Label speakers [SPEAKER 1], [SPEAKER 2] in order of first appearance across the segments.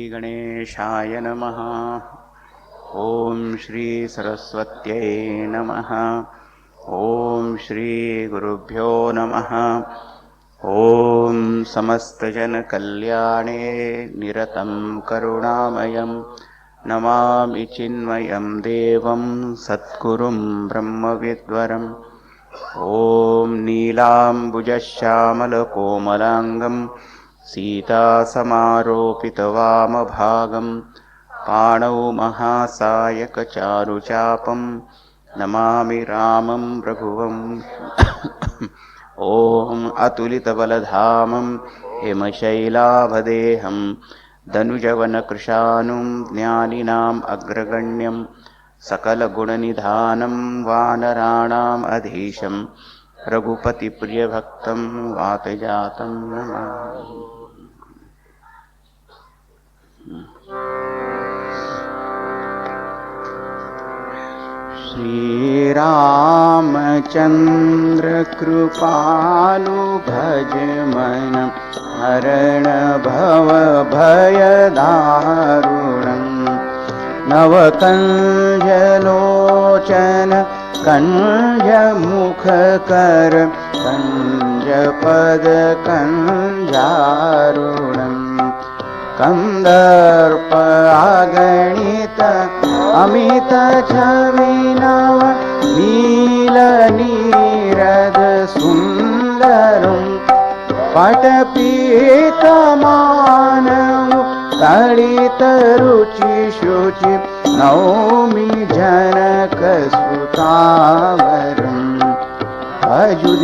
[SPEAKER 1] श्रीगणेशाय नमः। ॐ श्री सरस्वत्यै नमः। ॐ श्री गुरुभ्यो नमः। ॐ समस्तजनकल्याणे निरतं करुणामयं नमामि चिन्मयं देवं सद्गुरुं ब्रह्मविद्वरम्। ॐ नीलाम्बुजश्यामलकोमलाङ्गं सीतासमारोपितवामभागं पाणौ महासायकचारुचापं नमामि रामं रघुवं। ॐ अतुलितबलधामं हिमशैलाभदेहं दनुजवनकृशानुं ज्ञानिनाम् अग्रगण्यं सकलगुणनिधानं वानराणाम् अधीशं रघुपतिप्रियभक्तं वातजातं नमामि। श्रीरामचन्द्र कृपालु भज मन हरण भव भयदारुणम् नवकञ्जलोचन कञ्जमुखकर कञ्जपदकञ्जारुणम् कंदर्प अगणित अमित छविनव नीलनीरद सुन्दरं पटपीतमानव तडितरुचिशुचि नौमि जनकसुतावरम्। भजुदीनबन्धु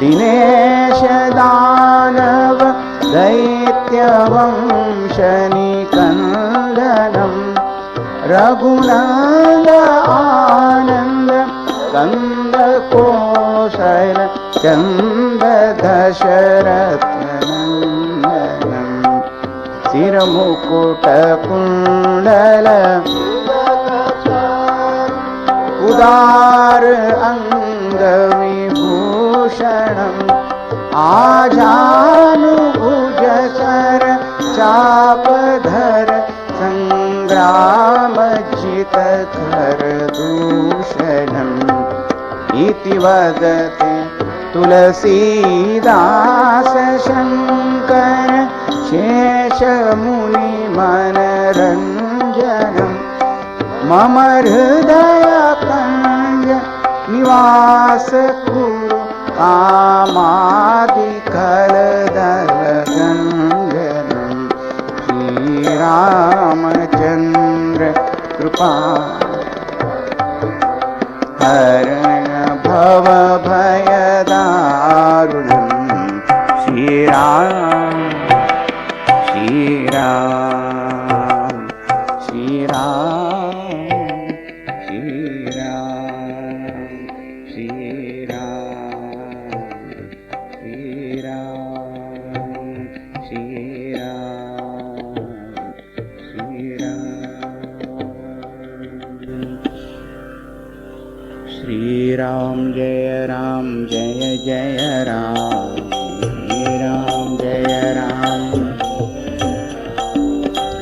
[SPEAKER 1] दिनेश दानव दैत्यवंशनिकन्दनं रघुनन्द आनन्द कंद कोशल चन्द दशरथनन्दनं शिरमुकुटकुण्डल उदार अंगविभूषणम् आजानुभुजकर चापधर संग्रामजितकर दूषणम् इति वदते तुलसीदास शङ्कर शेषमुनिमनरञ्जनम् मम हृदयकञ्ज निवास कुरु कामादिकलदलगञ्जनम्। श्रीरामचन्द्र कृपा हरण भव भयदारुणम्। श्रीराम श्रीराम श्रीराम श्रीराम जय जय राम। श्रीराम जय राम।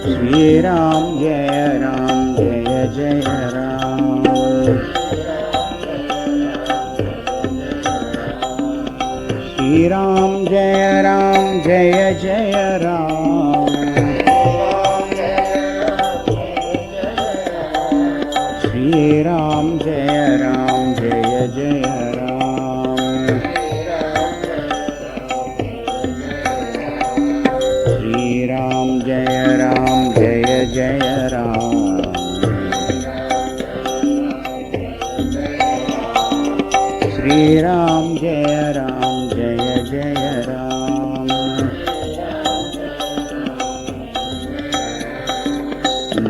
[SPEAKER 1] श्रीराम जय राम जय जय राम। श्रीराम जय राम जय जय राम। श्रीराम जय राम जय जय राम। श्रीराम जय राम जय जय राम। श्रीराम जय राम जय जय राम।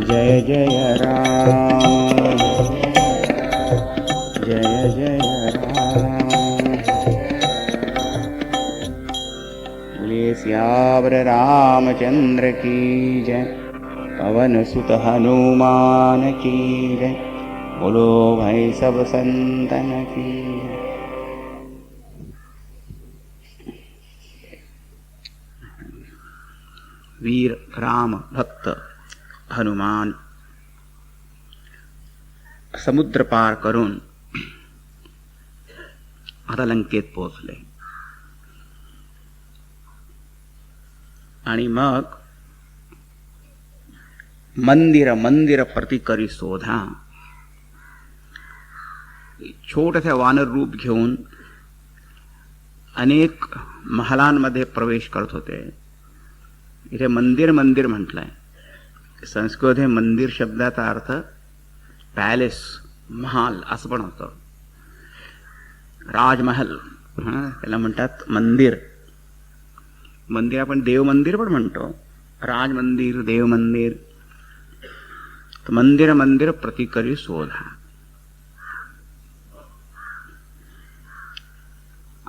[SPEAKER 1] जय जय राम जय जय राम। बोलिए सियावर रामचंद्र की जय। पवन सुत हनुमान की जय। बोलो भाई सब संतन की जय।
[SPEAKER 2] वीर राम भक्त हनुमान समुद्र पार करून आता लंकेत पोहोचले. आणि मग मंदिर मंदिर प्रति करी शोधा, छोटसे वानर रूप घेऊन अनेक महालांमध्ये प्रवेश करत होते. इथे मंदिर मंदिर म्हटलंय. संस्कृत हे मंदिर शब्दाचा अर्थ पॅलेस, महाल असं पण होतं. राजमहल त्याला म्हणतात मंदिर. मंदिर आपण देव मंदिर पण म्हणतो, राज मंदिर, देव मंदिर. मंदिर मंदिर प्रति करी शोधा.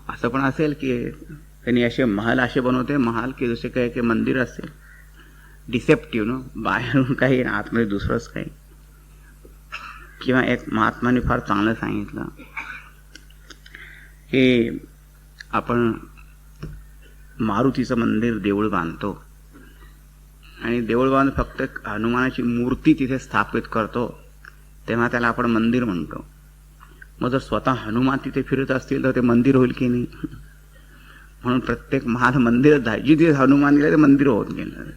[SPEAKER 2] असं पण असेल की त्यांनी असे महल असे बनवते, महाल की जसे काही की मंदिर असेल डिसेप्टिव्ह नो, बाहेरून काही आतमध्ये दुसरंच काही. किंवा एक महात्माने फार चांगलं सांगितलं की आपण मारुतीचं मंदिर देऊळ बांधतो आणि देऊळ बांधून फक्त हनुमानाची मूर्ती तिथे स्थापित करतो, तेव्हा त्याला आपण मंदिर म्हणतो. मग जर स्वतः हनुमान तिथे फिरत असतील तर ते मंदिर होईल की नाही. म्हणून प्रत्येक महाल मंदिर जिथे हनुमान गेले ते मंदिर होत गेलं.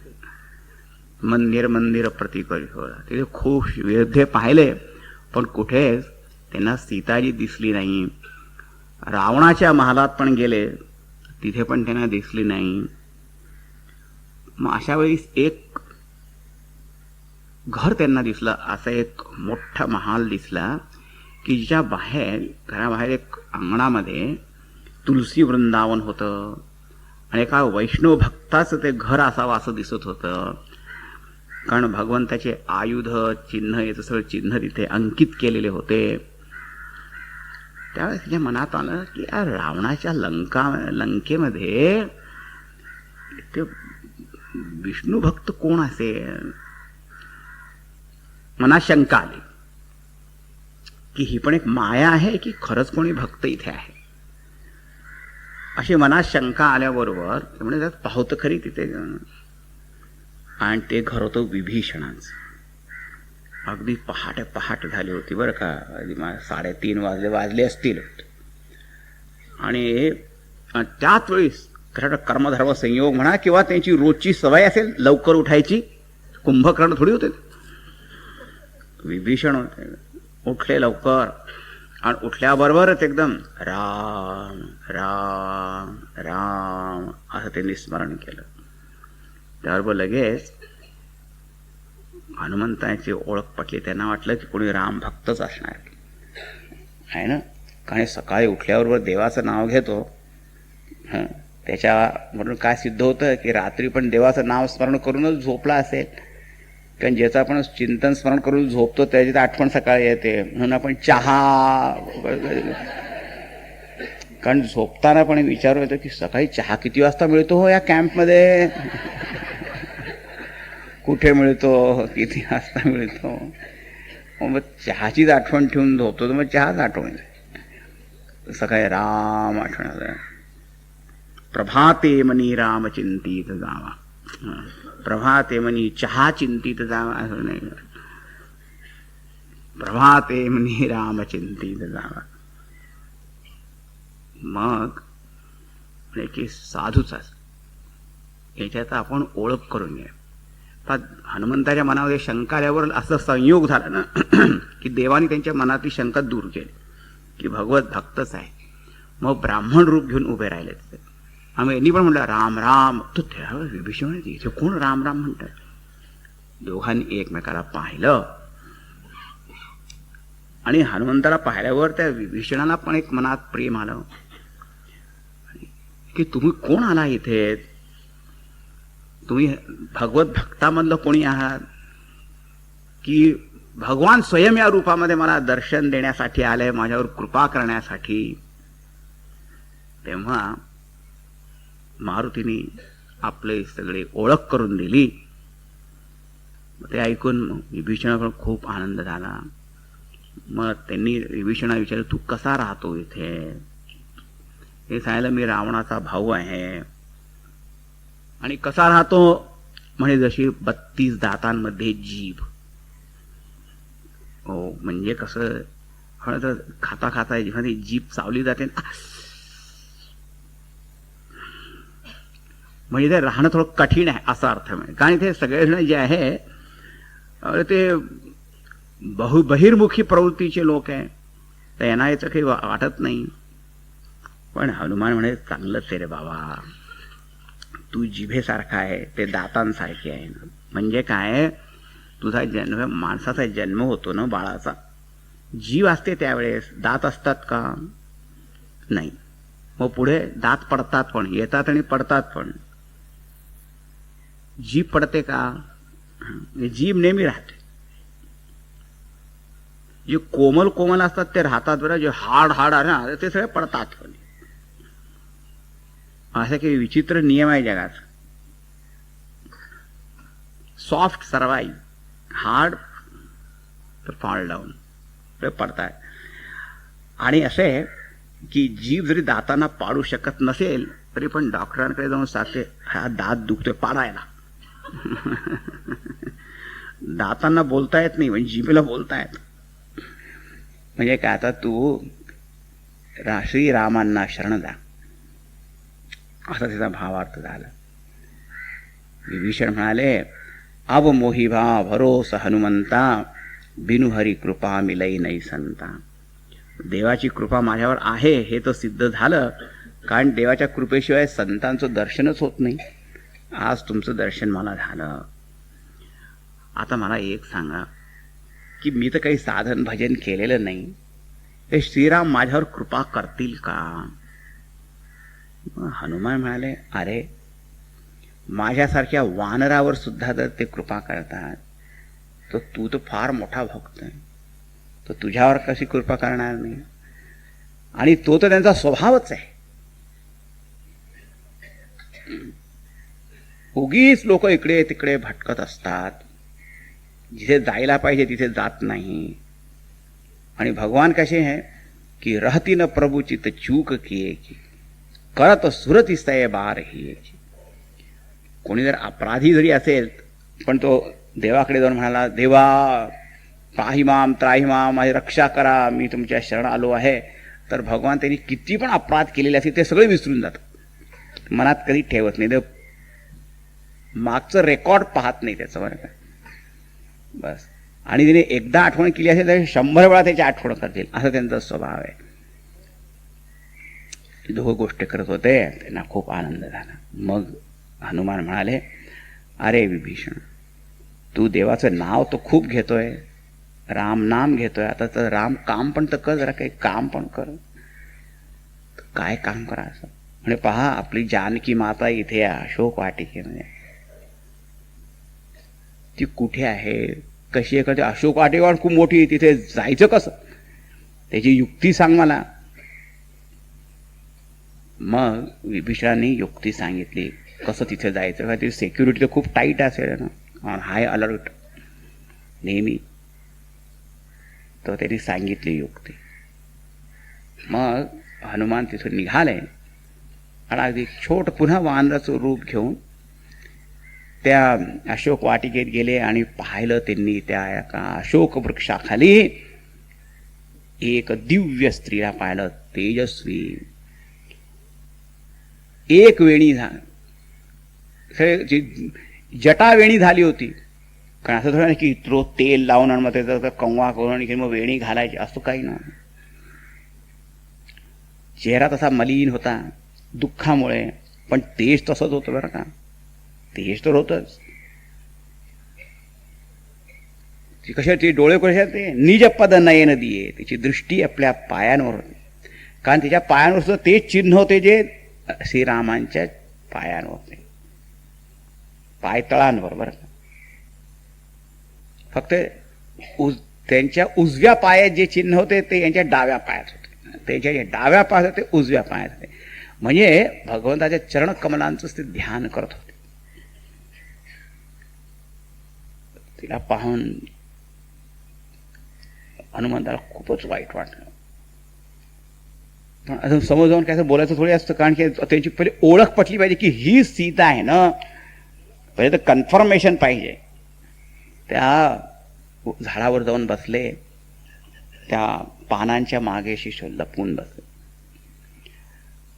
[SPEAKER 2] मंदिर मंदिर प्रति करी शोधा. तिथे खूप विरुद्धे पाहिले पण कुठेच त्यांना सीताजी दिसली नाही. रावणाच्या महालात पण गेले, तिथे पण त्यांना दिसली नाही. मग अशा वेळी एक घर त्यांना दिसलं. असा एक मोठा महाल दिसला की जिच्या बाहेर, घराबाहेर एक अंगणामध्ये तुलसी वृंदावन होतं आणि एका वैष्णव भक्ताचं ते घर असावं असं दिसत होतं. कारण भगवंताचे आयुध चिन्ह याचं सगळं चिन्ह तिथे अंकित केलेले होते. त्यावेळेस तिच्या मनात आलं की या रावणाच्या लंकेमध्ये ते विष्णू भक्त कोण असेल. मनात शंका आली की ही पण एक माया आहे की खरंच कोणी भक्त इथे आहे. अशी मनात शंका आल्याबरोबर म्हणजे त्यात पाहतं खरी तिथे. आणि ते घर होतं विभीषणाचं. अगदी पहाटे पहाट झाली होती बरं का, 3:30 वाजले असतील. आणि त्याच वेळेस खरं कर्मधर्म संयोग म्हणा किंवा त्यांची रोजची सवय असेल लवकर उठायची, कुंभकर्ण थोडी होते. विभीषण होते, उठले लवकर आणि उठल्याबरोबरच एकदम राम राम राम असं त्यांनी स्मरण केलं. त्याबरोबर लगेच हनुमंताची ओळख पटली. त्यांना वाटलं की कोणी राम भक्तच असणार आहे ना, कारण सकाळी उठल्याबरोबर देवाचं नाव घेतो. त्याच्या म्हणून काय सिद्ध होतं की रात्री पण देवाचं नाव स्मरण करूनच झोपला असेल. कारण ज्याचं आपण चिंतन स्मरण करून झोपतो त्याची आठवण सकाळी येते. म्हणून आपण चहा, कारण झोपताना पण विचार येतो की सकाळी चहा किती वाजता मिळतो हो या कॅम्पमध्ये, कुठे मिळतो, किती वाजता मिळतो. मग चहाचीच आठवण ठेवून झोपतो तर मग चहाच आठवण. सकाळी राम आठवण आलं. प्रभाते मनी राम चिंतित जावा. प्रभाते मनी चहा चिंतित जावा असं नाही. प्रभाते मनी राम चिंतित जावा. मग की साधूच याच्यात आपण ओळख करून घ्या. हनुमंताच्या मनामध्ये शंका आल्यावर असं संयोग झाला ना की देवाने त्यांच्या मनातली शंका दूर केली की भगवत भक्तच आहे. मग ब्राह्मण रूप घेऊन उभे राहिले. आम्ही यांनी पण म्हटलं राम राम. तर त्यावेळेस विभीषण इथे कोण राम राम म्हणतात. दोघांनी एकमेकाला पाहिलं आणि हनुमंताला पाहिल्यावर त्या विभीषणाला पण एक मनात प्रेम आलं की तुम्ही कोण आला इथे, तुम्ही भगवत भक्तामधलं कोणी आहात की भगवान स्वयं या रूपामध्ये मला दर्शन देण्यासाठी आले, माझ्यावर कृपा करण्यासाठी. तेव्हा मारुतीने आपले सगळे ओळख करून दिली. ते ऐकून विभीषणाला पण खूप आनंद झाला. मग त्यांनी विभीषणा विचारलं तू कसा राहतो इथे. हे सांगितलं मी रावणाचा भाऊ आहे. आणि कसा राहतो म्हणजे जशी 32 दातांमध्ये जीभ. हो, म्हणजे कसं तर खाता खाता मध्ये जीभ चावली जाते ना, म्हणजे ते राहणं थोडं कठीण आहे असा अर्थ मिळेल. कारण इथे सगळेजण जे आहे ते बहिर्मुखी प्रवृत्तीचे लोक आहे, तर यांना याचं काही वाटत नाही. पण हनुमान म्हणे चांगलंच आहे रे बाबा, तू जिभेसारखा आहे, ते दातांसारखे आहे. म्हणजे काय, तुझा जन्म, माणसाचा जन्म होतो ना बाळाचा, जीव असते त्यावेळेस, दात असतात का? नाही. मग पुढे दात पडतात पण, येतात आणि पडतात पण. जीभ पडते का? जीभ नेहमी राहते. जे कोमल कोमल असतात ते राहतात बरं, जे हाड हाड आहे ना ते सगळे पडतात पण. असा काही विचित्र नियम आहे जगात. Soft survive, hard fall down, ते पडतात. आणि असे की जीभ जरी दातांना पाडू शकत नसेल तरी पण डॉक्टरांकडे जाऊन सांगते हा दात दुखतोय, पाडायला. दातांना बोलता येत नाही, म्हणजे जिभेला बोलता येत. म्हणजे काय, आता तू श्रीरामांना शरण जा, असा त्याचा भावार्थ झाला. विभीषण म्हणाले, अब मोहिभा भरोस हनुमंता, बिनु हरी कृपा मिलई नाही संता. देवाची कृपा माझ्यावर आहे हे तर सिद्ध झालं, कारण देवाच्या कृपेशिवाय संतांचं दर्शनच होत नाही. आज तुमचं दर्शन मला झालं. आता मला एक सांगा की मी तर काही साधन भजन केलेलं नाही, हे श्रीराम माझ्यावर कृपा करतील का? हनुमान म्हणाले, अरे माझ्यासारख्या वानरावर सुद्धा जर ते कृपा करतात तर तू तर फार मोठा भक्त आहे, तर तुझ्यावर कशी कृपा करणार नाही? आणि तो तर त्यांचा स्वभावच आहे. उगीच लोक इकडे तिकडे भटकत असतात, जिथे जायला पाहिजे तिथे जात नाही. आणि भगवान कसे आहे की रहती न प्रभु चित चूक किए की, कळत सुरती स्तय बार ही. कोणी जर अपराधी जरी असेल पण तो देवाकडे जाऊन म्हणाला, देवा पाही माम त्राही माम, माझी रक्षा करा, मी तुमच्या शरण आलो आहे, तर भगवान त्यांनी किती पण अपराध केलेले असतील ते सगळे विसरून जातात, मनात कधी ठेवत नाही. मागचं रेकॉर्ड पाहत नाही त्याचं, बरं का, बस. आणि तिने एकदा आठवण केली असेल तर 100 वेळा त्याची आठवण करतील, असा त्यांचा स्वभाव आहे. दोघं गोष्टी करत होते, त्यांना खूप आनंद झाला. मग हनुमान म्हणाले, अरे विभीषण, तू देवाचं नाव तर खूप घेतोय, राम नाम घेतोय, आता तर राम काम पण तर कर, जरा काही काम पण कर. काय काम करा असं म्हणजे, पहा आपली जानकी माता इथे अशोक वाटिकेमध्ये, ती कुठे आहे, कशी आहे? अशोक वाटिका खूप मोठी, तिथे जायचं कसं, त्याची युक्ती सांग मला. मग विभीषणाने युक्ती सांगितली कसं तिथे जायचं. का ती सिक्युरिटी तर खूप टाईट असेल ना, हाय अलर्ट नेहमी, तर त्यांनी सांगितली युक्ती. मग हनुमान तिथून निघाले आणि अगदी छोट पुन्हा वानराचं रूप घेऊन त्या अशोक वाटिकेत गेले आणि पाहिलं त्यांनी त्या एका अशोक वृक्षाखाली एक दिव्य स्त्रीला पाहिलं, तेजस्वी, एक वेणी जटावेणी झाली होती. कारण असं थोडं की रोज तेल लावून आणि मग त्याचा कंगवा करून मग वेणी घालायची असं काही ना. चेहरा तसा मलिन होता दुःखामुळे, पण तेज तसंच होतं बरं का, तेज तर होतच. ती कशा, ती डोळे कशा, ते निज पद नयन दिये, तिची दृष्टी आपल्या पायांवर होती. कारण तिच्या पायांवर सुद्धा तेच चिन्ह होते जे श्रीरामांच्या पायांवर होते, पायतळांवर बरं का. फक्त त्यांच्या उजव्या पायात जे चिन्ह होते ते यांच्या डाव्या पायात होते, त्यांच्या डाव्या पायात होते, उजव्या पायात होते. म्हणजे भगवंताच्या चरणकमलांचंच ते ध्यान करत होते. तिला पाहून हनुमंताला खूपच वाईट वाटलं. पण असं समोर जाऊन काय बोलायचं थोडी असतं, कारण की त्यांची पहिले ओळख पटली पाहिजे की ही सीता आहे ना. पहिले तर कन्फर्मेशन पाहिजे. त्या झाडावर जाऊन बसले, त्या पानांच्या मागेशी लपून बसले.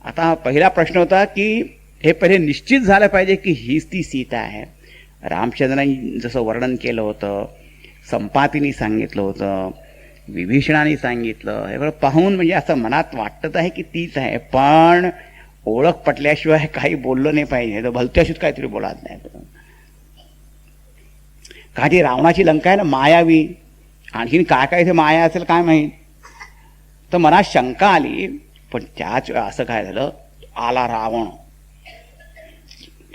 [SPEAKER 2] आता पहिला प्रश्न होता की हे पहिले निश्चित झालं पाहिजे की हीच ती सीता आहे. रामचंद्रांनी जसं वर्णन केलं होतं, संपातीनी सांगितलं होतं, विभीषणाने सांगितलं, हे पाहून म्हणजे असं मनात वाटत आहे की तीच आहे. पण ओळख पटल्याशिवाय काही बोललं नाही पाहिजे, तर भलत्याशीच काहीतरी बोलात नाही. का ती रावणाची लंका आहे ना, मायावी, आणखीन काय काय इथे माया असेल काय माहीत. तर मनात शंका आली. पण त्याच असं काय झालं, आला रावण.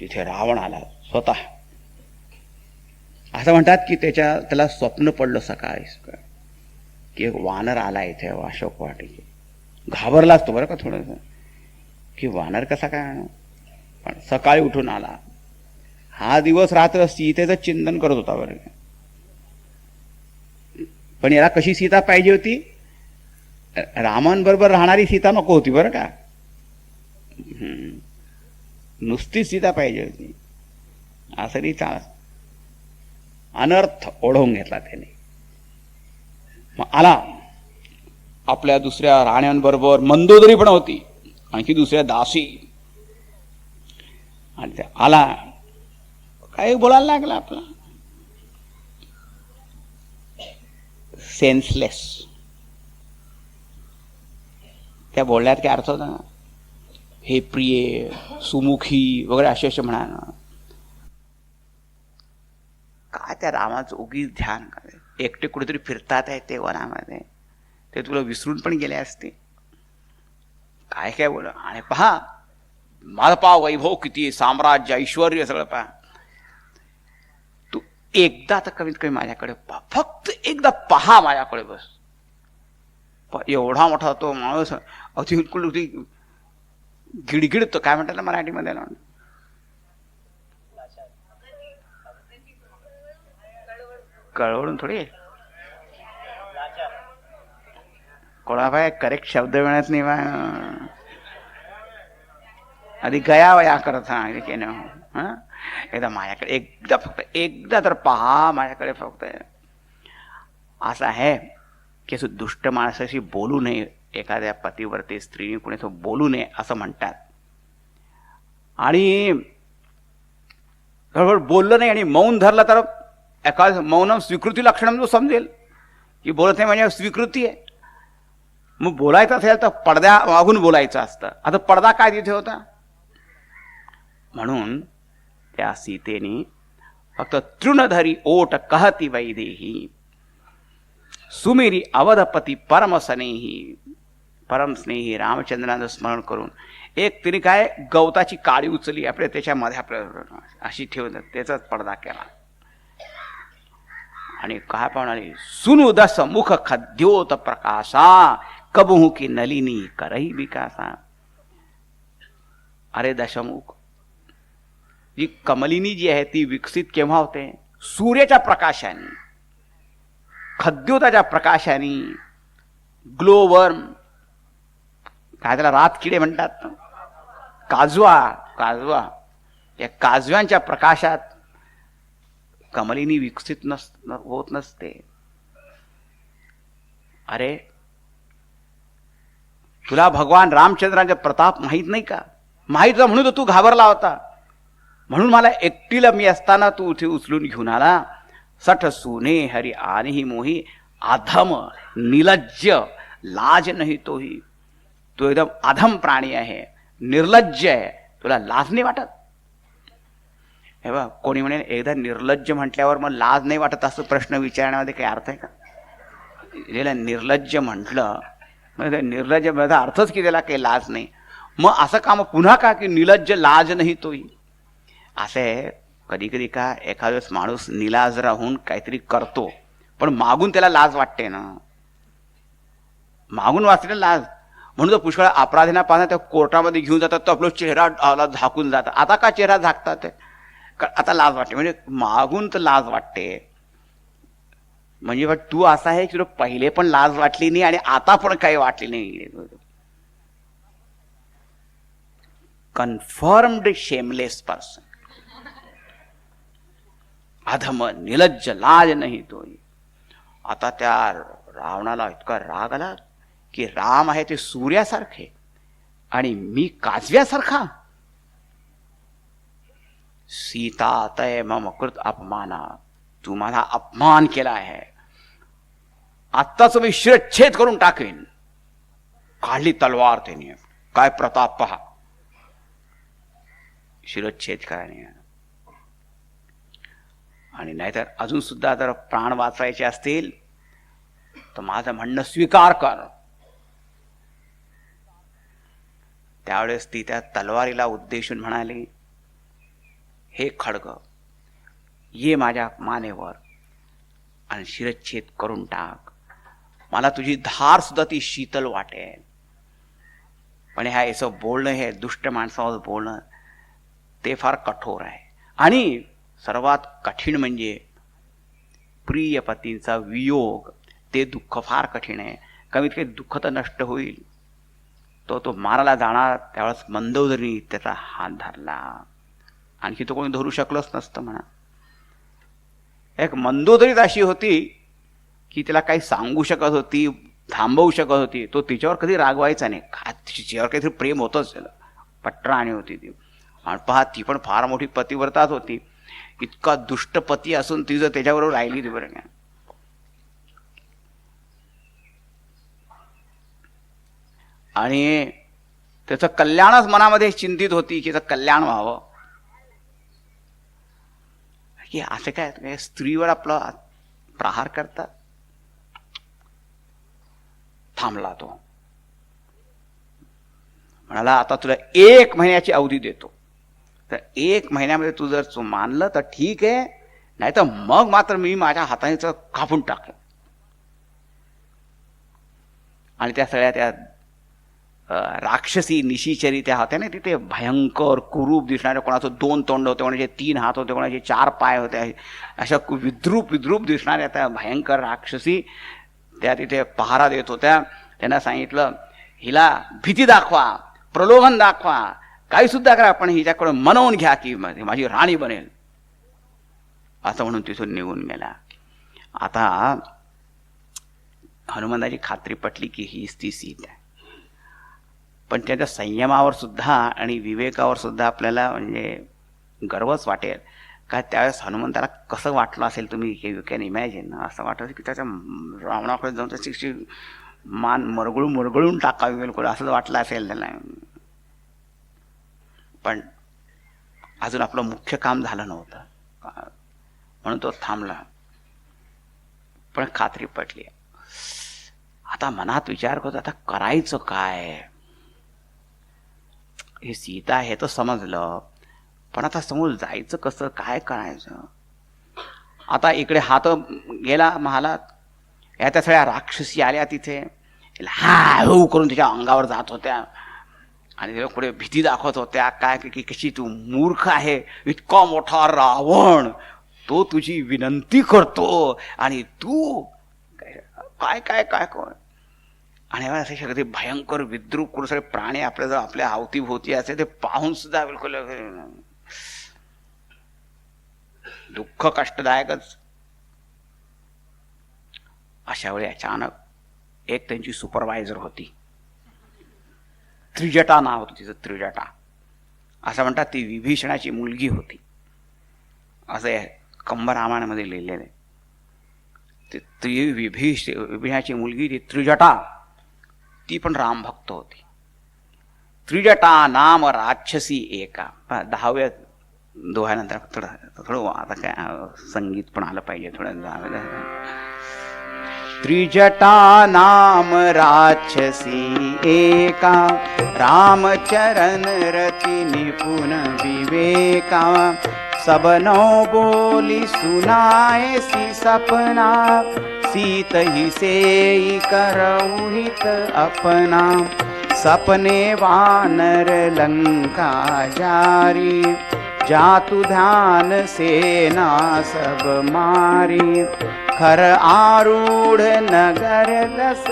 [SPEAKER 2] तिथे रावण आला स्वतः. असं म्हणतात की त्याला स्वप्न पडलं सकाळी की एक वानर आला इथे अशोक वाटिके. घाबरला असतो बरं का थोडंसं, की वानर कसा काय. पण सकाळी उठून आला. हा दिवस रात्र सीतेचं चिंतन करत होता बरं का. पण याला कशी सीता पाहिजे होती, रामांबरोबर राहणारी सीता नको होती बरं का. नुसतीच सीता पाहिजे होती. असं नाही चाल. अनर्थ ओढवून घेतला त्याने. मग आला आपल्या दुसऱ्या राण्यांबरोबर, मंदोदरी पण होती, आणखी दुसऱ्या दासी. आणि ते आला, काही बोलायला लागला आपला. सेन्सलेस. त्या बोलण्यात काय अर्थ होता, हे प्रिय सुमुखी वगैरे असे असे म्हणा. काय त्या रामाचं उगीच ध्यान करे. एकटे कुठेतरी फिरतात आहे ते वनामध्ये, ते तुला विसरून पण गेले असते. काय काय बोल. आणि पहा माझं पहा वैभव किती, साम्राज्य ऐश्वर सगळं पहा. तू एकदा तर कमीत कमी माझ्याकडे पहा, फक्त एकदा पहा माझ्याकडे बस. एवढा मोठा तो माणूस अति गिडगिडतो. काय म्हणतात ना मराठीमध्ये, कळवळून थोडी. कोणाला करेक्ट शब्द मिळत नाही बा. आधी गया वया करत. हा एकदा माझ्याकडे, एकदा फक्त एकदा तर पहा माझ्याकडे फक्त. असं आहे की असं दुष्ट माणसाशी बोलू नये. एखाद्या पतिवर्ती स्त्रीने कोणी बोलू नये असं म्हणतात. आणि बरोबर बोललं नाही आणि मौन धरलं तर एखाद मौनम स्वीकृती लक्षण जो समजेल की बोलत नाही म्हणजे स्वीकृती आहे. मग बोलायचं असेल तर पडद्या मागून बोलायचं असतं. आता पडदा काय तिथे होता. म्हणून त्या सीतेने फक्त तृणधरी ओट कहती वैदेही, सुमेरी अवधपती परमस्नेही. परमस्नेही रामचंद्रांचं स्मरण करून एक तिने काय गवताची काळी उचलली आपल्या त्याच्यामध्ये आपल्या अशी ठेवून त्याचाच पडदा केला. आणि काय पाहुणारी, सुनु दस मुख खद्योत प्रकाशा, कबहू की नलिनी करही विकासा. अरे दशमुख, जी कमलिनी जी आहे ती विकसित केव्हा होते, सूर्याच्या प्रकाशाने, खद्योताच्या प्रकाशाने. ग्लोवर्म काय त्याला रातकिडे म्हणतात, काजवा या काजव्यांच्या प्रकाशात कमलिनी विकसित होत नसते. अरे तुला भगवान रामचंद्रांचा प्रताप माहीत नाही का. माहीत होता म्हणून तू घाबरला होता. म्हणून मला एकटीला मी असताना तू इथे उचलून घेऊन आला. सठ सुने हरी आनेही मोही, अधम निर्लज्ज लाज नाही तोही. तो एकदम अधम प्राणी आहे, निर्लज्ज आहे, तुला लाज नाही वाटत. हे बघ, कोणी म्हणे एकदा निर्लज्ज म्हटल्यावर मग लाज नाही वाटत असं प्रश्न विचारण्यामध्ये काही अर्थ आहे का. त्याला निर्लज्ज म्हटलं म्हणजे निर्लज्ज माझा अर्थच की त्याला काही लाज नाही. मग असं काम पुन्हा का की निर्लज्ज लाज नाही तोही. असे कधी कधी का एखादा माणूस निलाज राहून काहीतरी करतो पण मागून त्याला लाज वाटते ना. मागून वाचले लाज. म्हणून तो पुष्कळ अपराधींना पाहता त्या कोर्टामध्ये घेऊन जातात तर आपला चेहरा झाकून जातात. आता का चेहरा झाकतात, आता लाज वाटते. म्हणजे मागून तर लाज वाटते. म्हणजे तू असा आहे की तुला पहिले पण लाज वाटली नाही आणि आता पण काही वाटली नाही. Confirmed shameless person. अधम निलज्ज लाज नाही तोही. आता त्या रावणाला इतका राग आला की राम आहे ते सूर्यासारखे आणि मी काजव्यासारखा. सीता तय मम कृत अपमाना, तू माझा अपमान केला आहे, आत्ताच मी शिरच्छेद करून टाकेन. काढली तलवार त्याने. काय प्रताप पहा, शिरच्छेद कराने. आणि नाहीतर अजून सुद्धा जर प्राण वाचवायचे असतील तर माझं म्हणणं स्वीकार कर. त्यावेळेस ती त्या तलवारीला उद्देशून म्हणाली, हे खड्ग, ये माझ्या मानेवर आणि शिरच्छेद करून टाक. मला तुझी धार सुद्धा ती शीतल वाटेल. पण ह्या याचं बोलणं, हे दुष्ट माणसावर बोलणं ते फार कठोर आहे. आणि सर्वात कठीण म्हणजे प्रिय पतींचा वियोग. ते दुःख फार कठीण आहे. कमीत कमी दुःख तर नष्ट होईल. तो मारायला जाणार त्यावेळेस मंदोदरी त्याचा हात धरला. आणखी तो कोणी धरू शकलंच नसतं म्हणा. एक मंदोदरीच अशी होती की तिला काही सांगू शकत होती, थांबवू शकत होती. तो तिच्यावर कधी रागवायचा नाही. तिच्यावर काहीतरी प्रेम होतंच त्याला. पटराणी होती ती. आणि पहा, ती पण फार मोठी पतिव्रताच होती. इतका दुष्ट पती असून ती जर त्याच्याबरोबर राहिली ती बरं का. आणि त्याचं कल्याणच मनामध्ये चिंतित होती की त्याचं कल्याण व्हावं. की असं काय स्त्रीवर आपला प्रहार करतात. थांबला तो. म्हणाला, आता तुला 1 महिन्याची अवधी देतो. तर 1 महिन्यामध्ये तू जर मानलं तर ठीक आहे, नाही तर मग मात्र मी माझ्या हाताने कापून टाकेन. आणि त्या सगळ्या त्या राक्षसी निशिचरी त्या होत्या ना तिथे, भयंकर कुरूप दिसणाऱ्या. कोणाचं 2 तोंड होते, कोणाचे 3 हात होते, कोणाचे 4 पाय होते. अशा विद्रूप दिसणाऱ्या त्या भयंकर राक्षसी त्या तिथे पहारा देत होत्या. त्यांना सांगितलं, हिला भीती दाखवा, प्रलोभन दाखवा, काही सुद्धा करा, पण हिच्याकडे मनवून घ्या की माझी राणी बनेल. असं म्हणून तिथून निघून गेला. आता हनुमंताची खात्री पटली की हीच ती सीता आहे. पण त्याच्या संयमावर सुद्धा आणि विवेकावर सुद्धा आपल्याला म्हणजे गर्वच वाटेल. काय त्यावेळेस हनुमंताला कसं वाटलं असेल, तुम्ही यू कॅन इमॅजिन. असं वाटलं की त्याच्या रावणाकडे जाऊन त्याची मान मरगळून टाकावी बिलकुल, असंच वाटलं असेल त्याला. पण अजून आपलं मुख्य काम झालं नव्हतं म्हणून तो थांबला. पण खात्री पटली. आता मनात विचार करतो, आता करायचं काय. हे सीता आहे तर समजलं, पण आता समोर जायचं कसं, काय करायचं. आता इकडे हात गेला महालात, या त्या सगळ्या राक्षसी आल्या तिथे, हा हो करून तिच्या अंगावर जात होत्या आणि तिला पुढे भीती दाखवत होत्या. काय की कशी तू मूर्ख आहे, इतका मोठा रावण तो तुझी विनंती करतो आणि तू काय काय काय कोण. आणि असे सगळे भयंकर विद्रूप करून सगळे प्राणी आपल्या अवतीभोवती असे ते पाहून सुद्धा बिलकुल दुःख कष्टदायकच. अशा वेळी अचानक एक त्यांची सुपरवायझर होती, त्रिजटा नाव होतं तिचं, त्रिजटा असं म्हणतात. ती विभीषणाची मुलगी होती असं कंबरामायणामध्ये लिहिलेलं आहे. ती विभीषणाची मुलगी ती त्रिजटा, ती पण रामभक्त होती. त्रिजटा नाम राक्षसी एका. 10व्या दोह्यानंतर थोडं आता काय संगीत पण आलं पाहिजे थोडं. त्रिजटा नाम राक्षसी एका, रामचरण रति निपुण विवेका, सबनो बोली सुनाए सपना, सीत ही से करऊहित अपना, सपने वानर लंका जारी, जातु ध्यान सेना सब मारी, खर आरूढ़ नगर दस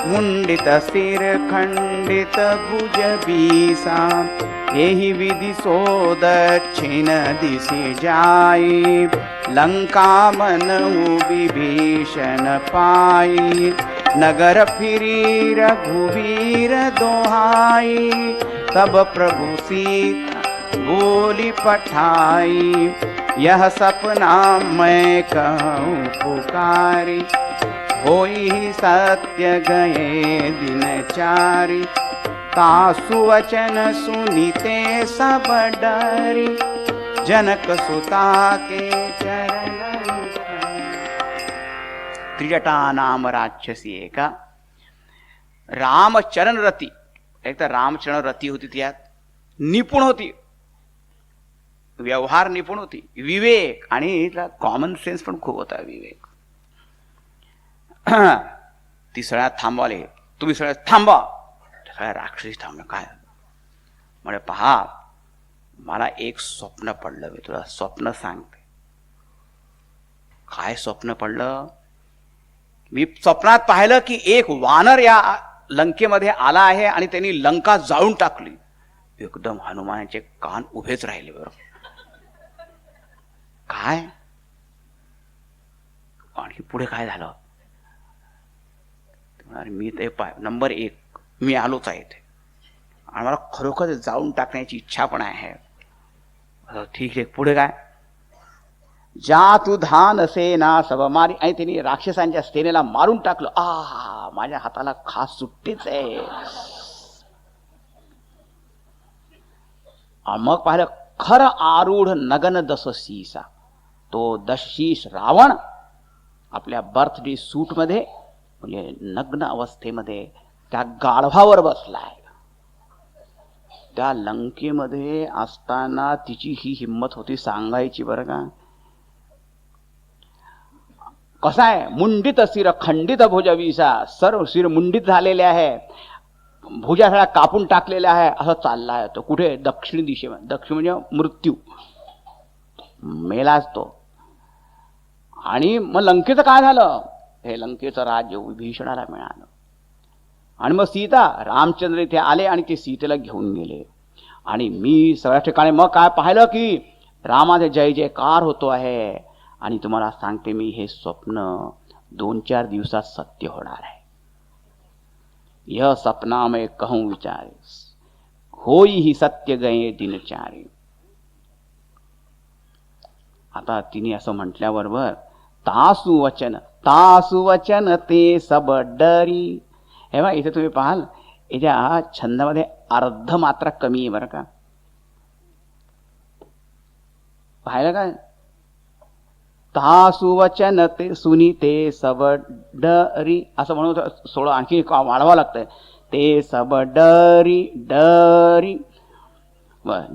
[SPEAKER 2] मुंडित सिर खंडित भुज बीसा, यही विधि सो दक्षिण दिशि जाई, लंका मनऊ विभीषण पाई, नगर फिरी रघुवीर दोहाई, तब प्रभु सीता बोली पठाई, यह सपना मैं कहूँ पुकारी, होई सत्य गए दिन चारि, तासु वचन सुनिते सब डरी, जनक सुता के चरण। त्रिजटा नाम राक्षसी एका रामचरण रती, एक तर रामचरण रती होती, त्यात निपुण होती, व्यवहार निपुण होती, विवेक आणि कॉमन सेन्स पण खूप होता विवेक. ती सगळ्यात थांबवाले, तुम्ही सगळ्यात थांबा. सगळ्या राक्षसी थांबलं. काय म्हणजे पहा, मला एक स्वप्न पडलं, मी तुला स्वप्न सांगते. काय स्वप्न पडलं? मी स्वप्नात पाहिलं की एक वानर या लंकेमध्ये आला आहे आणि त्यांनी लंका जाळून टाकली. एकदम हनुमानाचे कान उभेच राहिले. बरोबर, काय आणि पुढे काय झालं? मी ते नंबर 1 मी आलोच आहे इथे आणि मला खरोखर जाळून टाकण्याची इच्छा पण आहे. ठीक आहे, पुढे काय? जा तू धान सेना सब मारी, आणि त्यांनी राक्षसांच्या सेनेला मारून टाकलं. माझ्या हाताला खास सुट्टीच आहे. मग पाहिलं, खर आरूढ नगन दशशीसा, तो दशशीस रावण आपल्या बर्थडे सूट मध्ये, म्हणजे नग्न अवस्थेमध्ये त्या गाढवावर बसलाय. त्या लंकेमध्ये असताना तिची ही हिंमत होती सांगायची, बरं का. कसा आहे? मुंडित शिर खंडित भुजवीसा, सर्व शिर मुंडित झालेले आहे, भुजा सगळ्या कापून टाकलेल्या आहे, असं चाललाय तो. कुठे? दक्षिण दिशेमध्ये. दक्षिण म्हणजे मृत्यू, मेलाच तो. आणि मग लंकेचं काय झालं? हे लंकेचं राज्य विभीषणाला मिळालं. आणि मग सीता, रामचंद्र इथे आले आणि ते सीतेला घेऊन गेले. आणि मी सगळ्या ठिकाणी मग काय पाहिलं की रामाचे जय जयकार होतो आहे. आणि तुम्हाला सांगते, मी हे स्वप्न 2-4 दिवसात सत्य होणार आहे. यह सपना में कहूँ विचारिस, होई ही सत्य गये दिन चारी. आता तिने असं म्हटल्याबरोबर तासु वचन ते सब डरी. हे बघा, इथे तुम्ही पाहाल, याच्या छंदामध्ये अर्ध मात्रा कमी आहे, बरं का. पाहिलं काय? तासु वचन ते सुनीते सब डरी, असं म्हणून सोडं आणखी वाढवावं लागतंय. ते सब डरी डरी,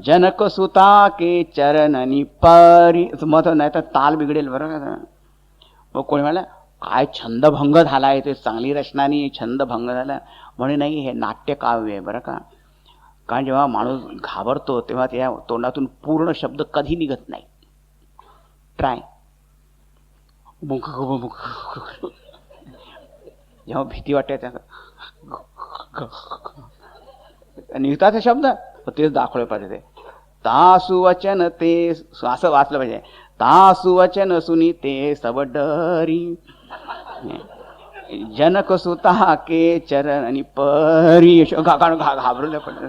[SPEAKER 2] जनक सुता के चरणनी परी. मत नाही तर ताल बिघडेल, बरं का. मग कोणी म्हणलं, काय छंदभंग झालाय, ते चांगली रचनानी छंदभंग झाला. म्हणे नाही, हे नाट्यकाव्य आहे, बरं का. कारण जेव्हा माणूस घाबरतो तेव्हा त्या तोंडातून पूर्ण शब्द कधी निघत नाही. ट्राय. जेव्हा भीती वाटते त्या निघतात शब्द, तेच दाखवले पाहिजे. ते तासु वचन ते, असं वाचलं पाहिजे. तासु वचन सुनी ते सब डरी, जनक सुता के चरण आणि परी. घाबरले पण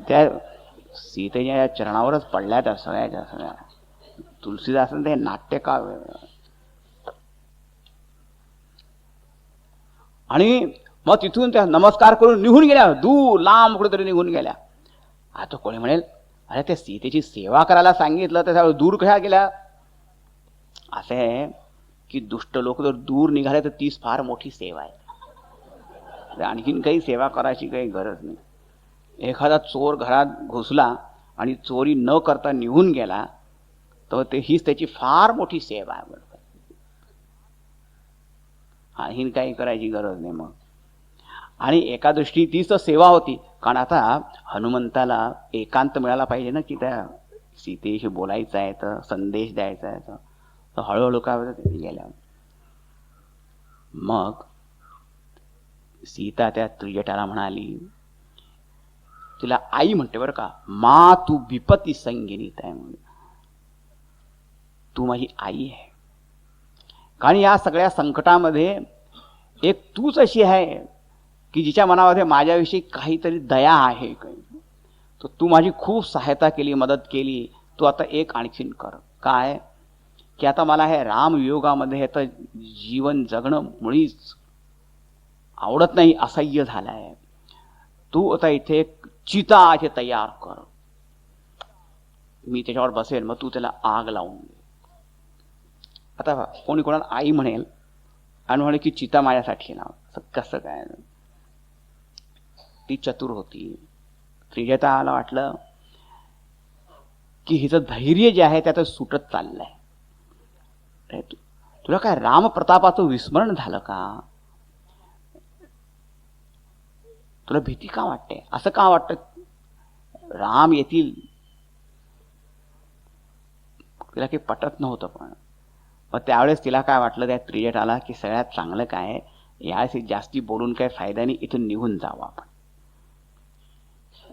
[SPEAKER 2] त्या सीतेच्या चरणावरच पडल्या त्या सगळ्या. तुलसीदासन ते नाट्यकाव्य. आणि मग तिथून त्या नमस्कार करून निघून गेल्या, दूर लांब कुठेतरी निघून गेल्या. आता कोणी म्हणेल, अरे त्या सीतेची सेवा करायला सांगितलं तर दूर कशा गेल्या? असं आहे की दुष्ट लोक जर दूर निघाले तर तीच फार मोठी सेवा आहे. आणखीन काही सेवा करायची काही गरज नाही. एखादा चोर घरात घुसला आणि चोरी न करता निघून गेला तर हीच त्याची फार मोठी सेवा आहे. बरोबर, आणखीन काही करायची गरज नाही मग. आणि एका दृष्टी तीच सेवा होती, कारण आता हनुमंताला एकांत मिळाला पाहिजे ना, की त्या सीतेशी बोलायचं आहे, तर संदेश द्यायचा आहे. तर हळूहळू काय होतं, ते गेल्या. मग सीता त्या त्रिजटाला म्हणाली, तिला आई म्हणते बरं का, मा तू विपत्ती संगिनी, तू माझी आई आहे. कारण या सगळ्या संकटामध्ये एक तूच अशी आहे की जिच्या मनामध्ये माझ्याविषयी काहीतरी दया आहे. तर तू माझी खूप सहायता केली, मदत केली. तू आता एक आणखीन कर. काय की आता मला हे रामयोगामध्ये तर जीवन जगणं मुळीच आवडत नाही, असह्य झालंय. तू आता इथे चिता आहे तयार कर, मी त्याच्यावर बसेल, मग तू त्याला आग लावून दे. आता कोणी कोणाला आई म्हणेल आणि म्हणे की चिता माझ्यासाठी लाव. कसं काय? ती चतुर होती. त्रिजटाला वाटलं की हिचं धैर्य जे आहे त्यात सुटत चाललंय. तुला काय रामप्रतापाचं विस्मरण झालं का? तुला भीती का वाटते? असं का वाटतं राम येतील? तिला काही पटत नव्हतं. पण मग त्यावेळेस तिला काय वाटलं त्या त्रिजटाला की सगळ्यात चांगलं काय, यावेळेस जास्ती बोलून काय फायदा नाही, इथून निघून जावं आपण.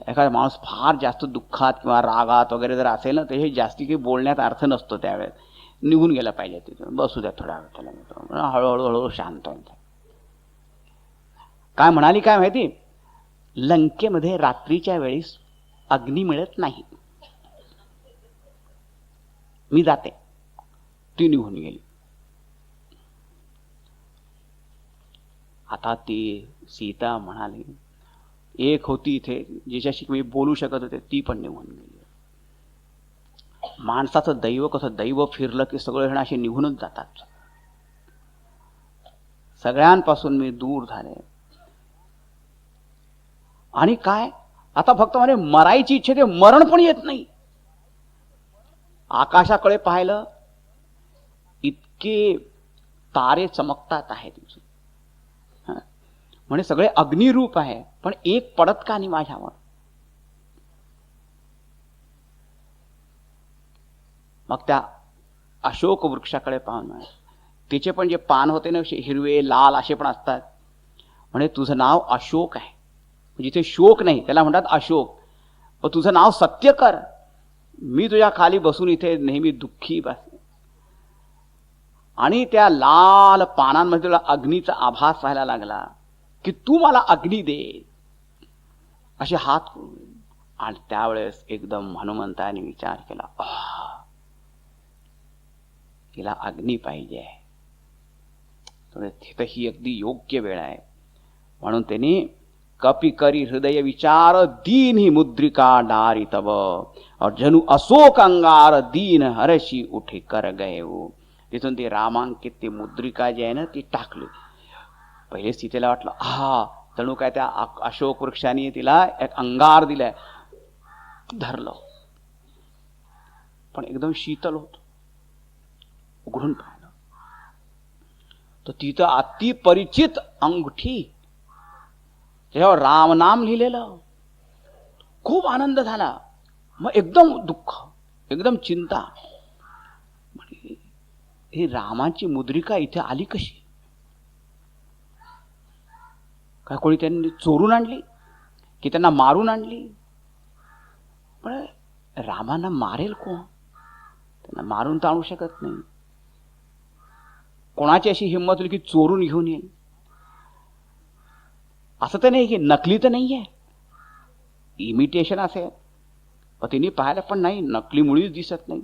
[SPEAKER 2] एखादा माणूस फार जास्त दुःखात किंवा रागात वगैरे जर असेल ना, तर हे जास्ती काही बोलण्यात अर्थ नसतो. त्यावेळेस निघून गेला पाहिजे, तिथून बसू द्या थोड्या वेळ, त्याला हळूहळू हळूहळू शांत होईल. काय म्हणाली काय माहिती? लंकेमध्ये रात्रीच्या वेळेस अग्नी मिळत नाही, मी जाते. ती निघून गेली. आता ती सीता म्हणाली, एक होती इथे जिच्याशी मी बोलू शकत होते, ती पण निघून गेली. माणसाचं दैव कसं, दैव फिरलं की सगळे जण असे निघूनच जातात. सगळ्यांपासून मी दूर झाले. आणि काय आता फक्त म्हणे मरायची इच्छा, ते मरण पण येत नाही. आकाशाकडे पाहिलं, इतके तारे चमकतात आहे तुझे, म्हणे सगळे अग्निरूप आहे, पण एक पडत का नाही माझ्यावर? मग त्या अशोक वृक्षाकडे पाहून तिचे पण जे पान होते ना, हिरवे लाल असे पण असतात. म्हणे तुझं नाव अशोक आहे, जिथे शोक नाही त्याला म्हणतात अशोक. व तुझं नाव सत्य कर, मी तुझ्या खाली बसून इथे नेहमी दुःखी बस. आणि त्या लाल पानांमध्ये तुला अग्नीचा आभास व्हायला लागला की तू मला अग्नी दे, असे हात करून. आणि त्यावेळेस एकदम हनुमंताने विचार केला, तिला अग्नी पाहिजे आहे, तिथं ही अगदी योग्य वेळ आहे. म्हणून त्यांनी कपी करी हृदय विचार, दीन ही मुद्रिका डारी तब, और जनु अशोक अंगार दीन हरशी उठे कर गए. तिथून ती रामांकित ती मुद्रिका जी आहे ना, ती टाकली. पहिले सीतेला वाटलं जणू काय त्या अशोक वृक्षाने तिला एक अंगार दिलाय, धरलं. पण एकदम शीतल होत. उघडून पाहिलं तर तिथं अति परिचित अंगठी, त्याच्यावर रामनाम लिहिलेलं. खूप आनंद झाला. मग एकदम दुःख, एकदम चिंता. ही रामाची मुद्रिका इथे आली कशी? काय कोणी त्यांनी चोरून आणली की त्यांना मारून आणली? पण रामांना मारेल कोण? त्यांना मारून तर आणू शकत नाही. कोणाची अशी हिंमत होईल की चोरून घेऊन येईल? असं तर नाही की नकली तर नाहीये, इमिटेशन असेल. पण तिने पाहायला पण नाही, नकली मुळीच दिसत नाही.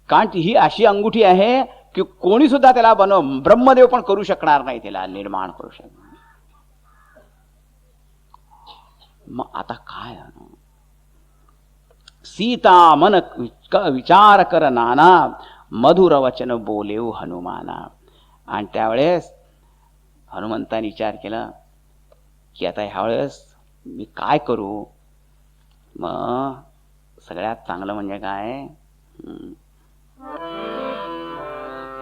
[SPEAKER 2] कारण ती ही अशी अंगुठी आहे की कोणी सुद्धा त्याला ब्रह्मदेव पण करू शकणार नाही, त्याला निर्माण करू शकणार. मग आता काय? सीता मन विचार कर नाना, मधुर वचन बोलेव हनुमाना. आणि त्यावेळेस हनुमंताने विचार केला की आता ह्यावेळेस मी काय करू? मग सगळ्यात चांगलं म्हणजे काय,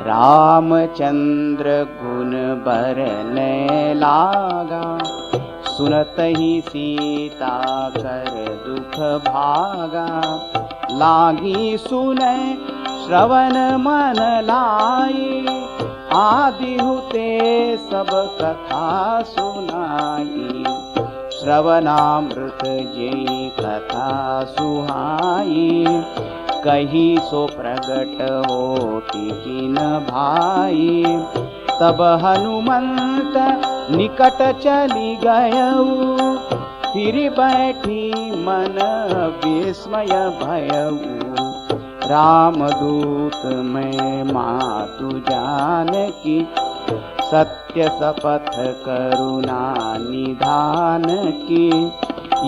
[SPEAKER 2] रामचंद्र गुण बरने लागा, सुनत ही सीता कर दुख भागा, लागी सुने श्रवण मन लाई,
[SPEAKER 1] आदि हुते सब कथा सुनाई, श्रवणामृत जे कथा सुहाई, कही सो प्रगट होती किन भाई, तब हनुमंत निकट चली गयऊ, फिर बैठी मन विस्मय भयऊ, रामदूत मैं मातु जानकी, सत्य शपथ करुणा निधान की,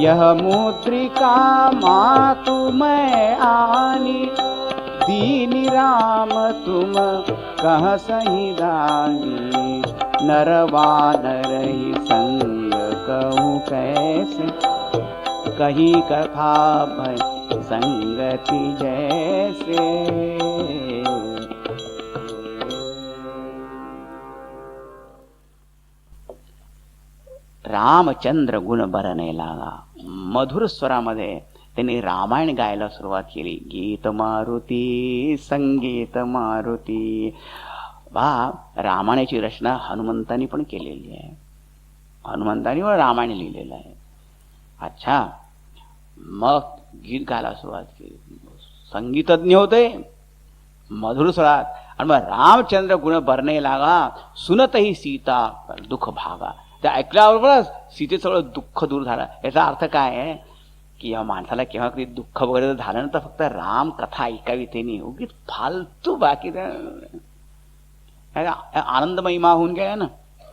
[SPEAKER 1] यह मुद्रिका मातु मैं आनी, दीन राम तुम कह सही दानी, नरवानर ही संग कहूँ कैसे, कही कथा भय संगति जैसे। रामचंद्र गुण बरणे लागा. मधुर स्वरामध्ये त्यांनी रामायण गायला सुरुवात केली. गीत मारुती संगीत मारुती. रामायणाची रचना हनुमंतांनी पण केलेली आहे. हनुमंतांनी पण रामायण लिहिलेलं आहे. अच्छा, मग गीत गायला सुरुवात केली. संगीतज्ञ होते मधुर स्वरात. आणि मग रामचंद्र गुण बरणे लागा, सुनतही सीता दुःख भागा. त्या ऐकल्याबरोबरच सीतेचं सगळं दुःख दूर झालं. याचा अर्थ काय आहे की या माणसाला केव्हा कधी दुःख वगैरे झालं तर फक्त राम कथा ऐकावी ते नाही, उगीच फालतू बाकी आनंद महिमा होऊन गेला ना.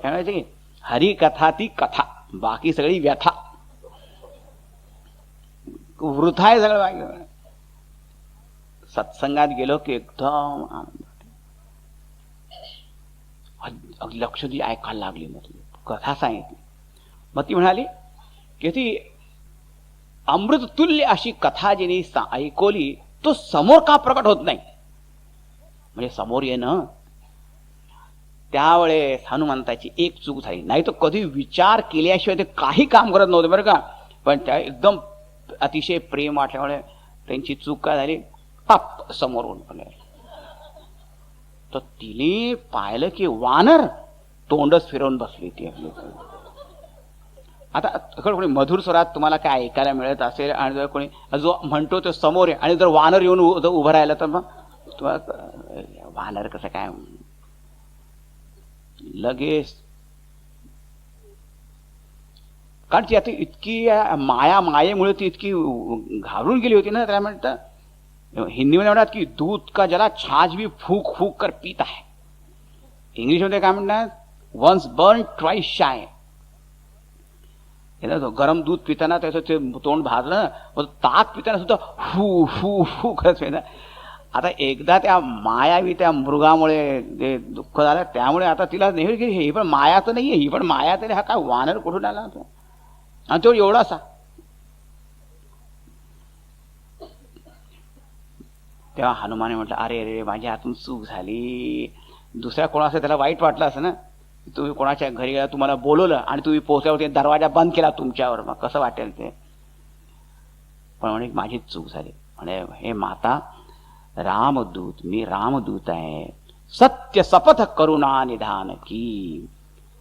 [SPEAKER 1] त्यामुळे हरी कथा ती कथा, बाकी सगळी व्यथा वृथा आहे सगळं. बाकी सत्संगात गेलो की एकदम आनंद, लक्ष ती ऐकायला लागली. म्हटली कथा सांगितली. मग ती म्हणाली की ती अमृत तुल्य अशी कथा जिने ऐकवली तो समोर का प्रकट होत नाही. म्हणजे समोर येणं. त्यावेळेस हनुमंताची एक चूक झाली. नाही तर कधी विचार केल्याशिवाय ते काही काम करत नव्हते बरं का. पण त्या एकदम अतिशय प्रेम वाटल्यामुळे त्यांची चूक काय झाली, पाप समोरून पण. तर तिने पाहिलं की वानर तोंडच फिरवून बसली ती. आता कोणी मधुर स्वरात तुम्हाला काय ऐकायला मिळत असेल आणि जर कोणी जो म्हणतो तो समोर आहे आणि जर वानर येऊन उभं राहिलं तर मग तुम्हाला वानर कसं काय लगेच. कारण ती आता इतकी मायेमुळे ती इतकी घाबरून गेली होती ना. त्याला म्हणतात हिंदीमध्ये म्हणतात की दूध का जला छाछ भी फूक फूक कर पीता है. इंग्लिशमध्ये काय म्हणतात, वन्स बर्न ट्वाइस शाय. गरम दूध पिताना त्याचं ते तोंड भाजलं, ताक पिताना सुद्धा फू फू फू करत. आता एकदा त्या मायावी त्या मृगामुळे जे दुःख झालं त्यामुळे आता तिला नेहमी की ही पण माया तर नाहीये, ही पण माया तरी हा काय वानर कुठून आला होता. आणि तो एवढासा. तेव्हा हनुमाने म्हटलं अरे अरे माझ्या हातून चूक झाली. दुसऱ्या कोणाचं त्याला वाईट वाटलं असं ना. तुम्ही कोणाच्या घरी गेला, तुम्हाला बोलवलं आणि तुम्ही पोहोचल्यावर ते दरवाजा बंद केला तुमच्यावर, मग कसं वाटेल ते. पण म्हणे माझीच चूक झाली. म्हणे हे माता रामदूत, मी रामदूत आहे. सत्य शपथ करुणा निधान की.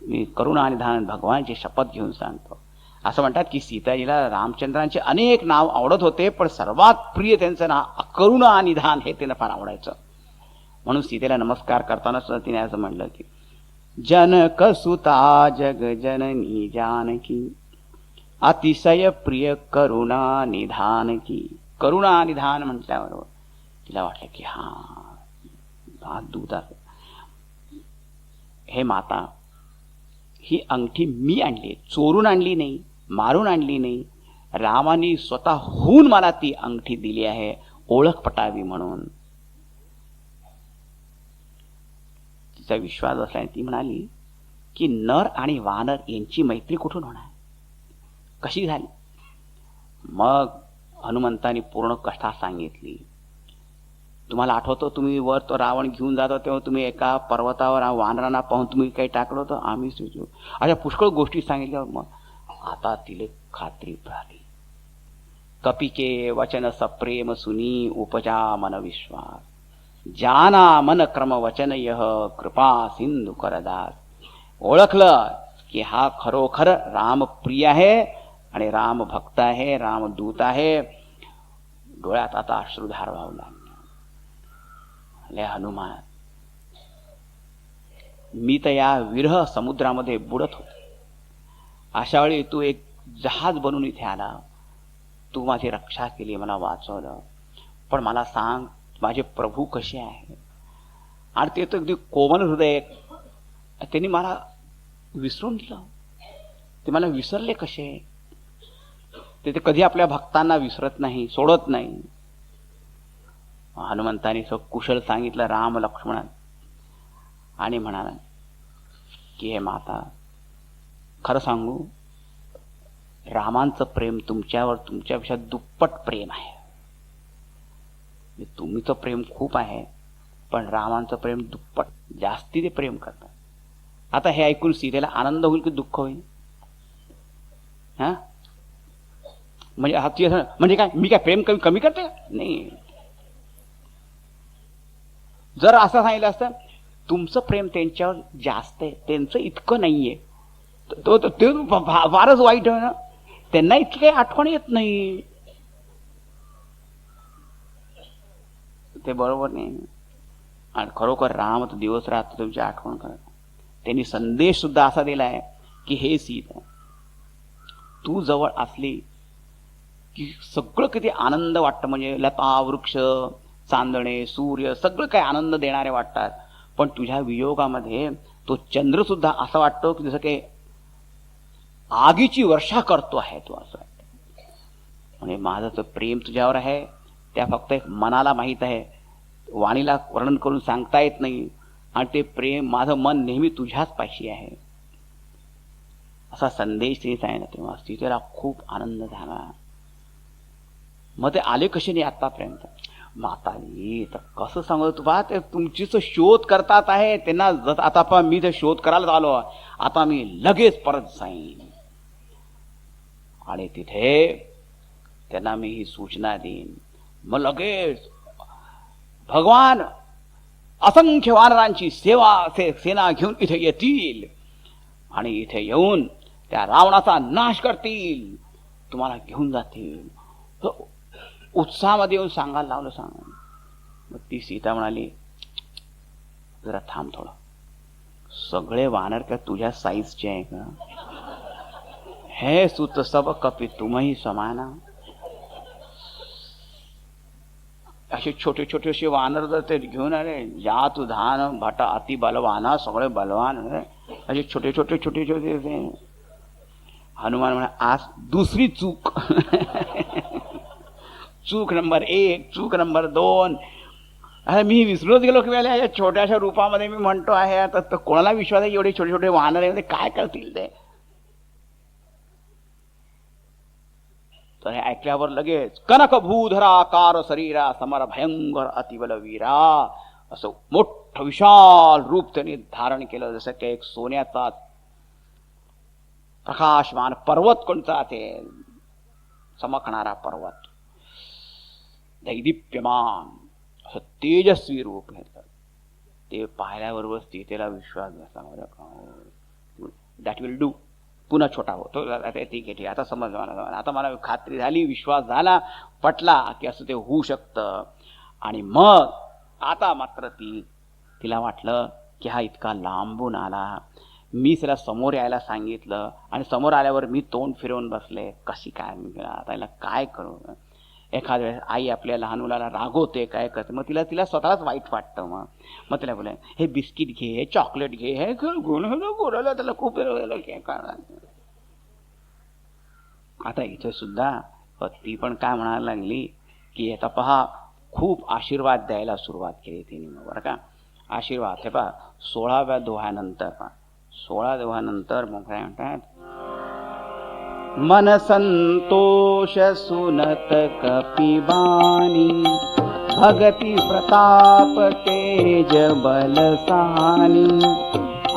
[SPEAKER 1] मी करुणा निधान भगवानची शपथ घेऊन सांगतो. असं म्हणतात की सीताजीला रामचंद्रांचे अनेक नाव आवडत होते, पण सर्वात प्रिय त्यांचं नाव करुणा निधान हे त्यांना फार आवडायचं. म्हणून सीतेला नमस्कार करताना सुद्धा तिने असं म्हणलं की जनक सुता जग जननी जानकी, अतिशय प्रिय करुणा निधान की. करुणा निधान म्हटल्याबरोबर तिला वाटलं की हा दूत आहे. हे माता, ही अंगठी मी आणली, चोरून आणली नाही, मारून आणली नाही. रामाने स्वतःहून मला ती अंगठी दिली आहे, ओळख पटावी म्हणून. तिचा विश्वास असल्याने ती म्हणाली की नर आणि वानर यांची मैत्री कुठून होणार, कशी झाली. मग हनुमंतानी पूर्ण कथा सांगितली. तुम्हाला आठवतं तुम्ही वर तो रावण घेऊन जातो तेव्हा तुम्ही एका पर्वतावर वानरांना पाहून तुम्ही काही टाकलं होतं, आम्ही अशा पुष्कळ गोष्टी सांगितल्यावर मग आता तिला खात्री झाली. कपिके वचन सप्रेम सुनी उपजा मन विश्वास. जाना मन क्रम वचन यह कृपा सिंधू करदास. ओळखलं की हा खरोखर रामप्रिय आहे आणि राम भक्त आहे, रामदूत आहे. डोळ्यात आता अश्रुधार व्हावू लागले. हनुमान, मी तर या विरह समुद्रामध्ये बुडत होतो. अशा वेळी तू एक जहाज बनून इथे आला, तू माझी रक्षा केली, मला वाचवलं. पण मला सांग, माझे प्रभू कसे आहे? आणि ते तर अगदी कोमल हृदय, त्यांनी मला विसरून दिलं. ते मला विसरले कसे? ते कधी आपल्या भक्तांना विसरत नाही, सोडत नाही. हनुमंतानी कुशल सांगितलं राम लक्ष्मण, आणि म्हणाला की हे माता, खरं सांगू, रामांचं प्रेम तुमच्यावर तुमच्यापेक्षा दुप्पट प्रेम आहे. तुमचं प्रेम खूप आहे, पण रामांचं प्रेम दुप्पट, जास्ती ते प्रेम करतात. आता हे ऐकून सीतेला आनंद होईल की दुःख होईल? हा, म्हणजे म्हणजे काय, मी काय प्रेम कमी करते? नाही. जर असं सांगितलं असतं तुमचं प्रेम त्यांच्यावर जास्त आहे, त्यांचं इतकं नाहीये, ते फारच वाईट आहे ना. त्यांना इतकी काही आठवण येत नाही, ते बरोबर नाही. आणि खरोखर राम तर दिवस रात्र तुमची आठवण करत. त्यांनी संदेश सुद्धा असा दिलाय की हे सीता, तू जवळ असली की सगळं किती आनंद वाटतं. म्हणजे लता वृक्ष चांदणे सूर्य सगळं काही आनंद देणारे वाटतात. पण तुझ्या वियोगामध्ये तो चंद्र सुद्धा असं वाटतो की जसं काही आगीची वर्षा करतो आहे तो, असं वाटतं. म्हणजे माझं तर प्रेम तुझ्यावर आहे, त्या फक्त एक मनाला माहीत आहे, वाणीला वर्णन करून सांगता येत नाही. आणि ते प्रेम, माझं मन नेहमी तुझ्याच पाशी आहे, असा संदेश तिने सांगितला. तेव्हा सीतेला खूप आनंद झाला. मग ते आले कसे नाही आतापर्यंत? मातानी तर कसं सांगत बा, ते तुमचीच शोध करतात आहे. त्यांना आता मी ते शोध करायला आलो, आता मी लगेच परत जाईन आणि तिथे त्यांना मी ही सूचना देईन. मग लगेच भगवान असंख्य वानरांची सेना घेऊन इथे येतील आणि इथे येऊन त्या रावणाचा नाश करतील, तुम्हाला घेऊन जातील. उत्साहामध्ये येऊन सांगायला लावलं. मग ती सीता म्हणाली, जरा थांब थोडं, सगळे वानर का तुझ्या साईजचे आहे का? हे सुत सब कपी तुम्ही समाना. असे छोटे छोटे असे वानर जर ते घेऊन आले, जात धान भटा अति बलवाना, सगळे बलवान असे छोटे छोटे छोटे छोटे. हनुमान म्हणा, आज दुसरी चूक. चूक नंबर 1, चूक नंबर 2. अरे मी विसरूनच गेलो की वेळेला या छोट्याशा रूपामध्ये मी म्हणतो आहे. आता कोणाला विश्वास आहे एवढे छोटे छोटे वानर आहे, काय करतील ते? तर हे ऐकल्यावर लगेच कनक भूधरा कार शरीरा समर भयंकर अतिबलवीरा, असं मोठं विशाल रूप त्यांनी धारण केलं, जसं की एक सोन्याचा प्रकाशमान पर्वत कोणता, ते चमकणारा पर्वत, दैदिप्यमान असं तेजस्वी रूप घेतलं. ते पाहिल्याबरोबर सीतेला विश्वास बसला, दॅट विल डू. पुन्हा छोटा होतो, ठीक आहे, आता समज, आता मला खात्री झाली, विश्वास झाला, पटला की असं ते होऊ शकतं. आणि मग आता मात्र तिला वाटलं की हा इतका लांबून आला, मी त्याला समोर यायला सांगितलं आणि समोर आल्यावर मी तोंड फिरवून बसले, कशी काय आता याला काय करू? एखाद्या वेळेस आई आपल्या लहान मुलाला रागवते, काय करते, मग तिला स्वतःलाच वाईट वाटतं. मग तिला बोला, हे बिस्किट घे, हे चॉकलेट घे, हे गोराला त्याला खूप काय. आता इथे सुद्धा ती पण काय म्हणायला लागली की आता पहा, खूप आशीर्वाद द्यायला सुरुवात केली तिने. बरं का, आशीर्वाद हे पहा 16व्या दोह्यानंतर, 16 दोह्यानंतर मग काय म्हणतात, मन संतोष सुनत कपिबानी, भगती प्रताप तेज बलसानी,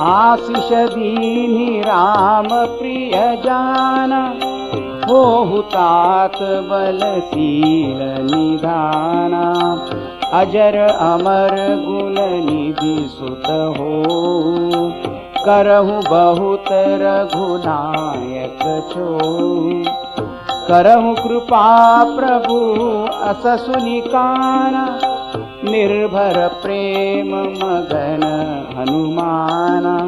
[SPEAKER 1] आशिष दीनी राम प्रिय जाना, हो हुतात बलशील निधाना, अजर अमर गुण निधि सुत हो, करहु बहुत रघुनायक छो। करहु कृपा प्रभु अस सुनि काना, निर्भर प्रेम मगन हनुमाना।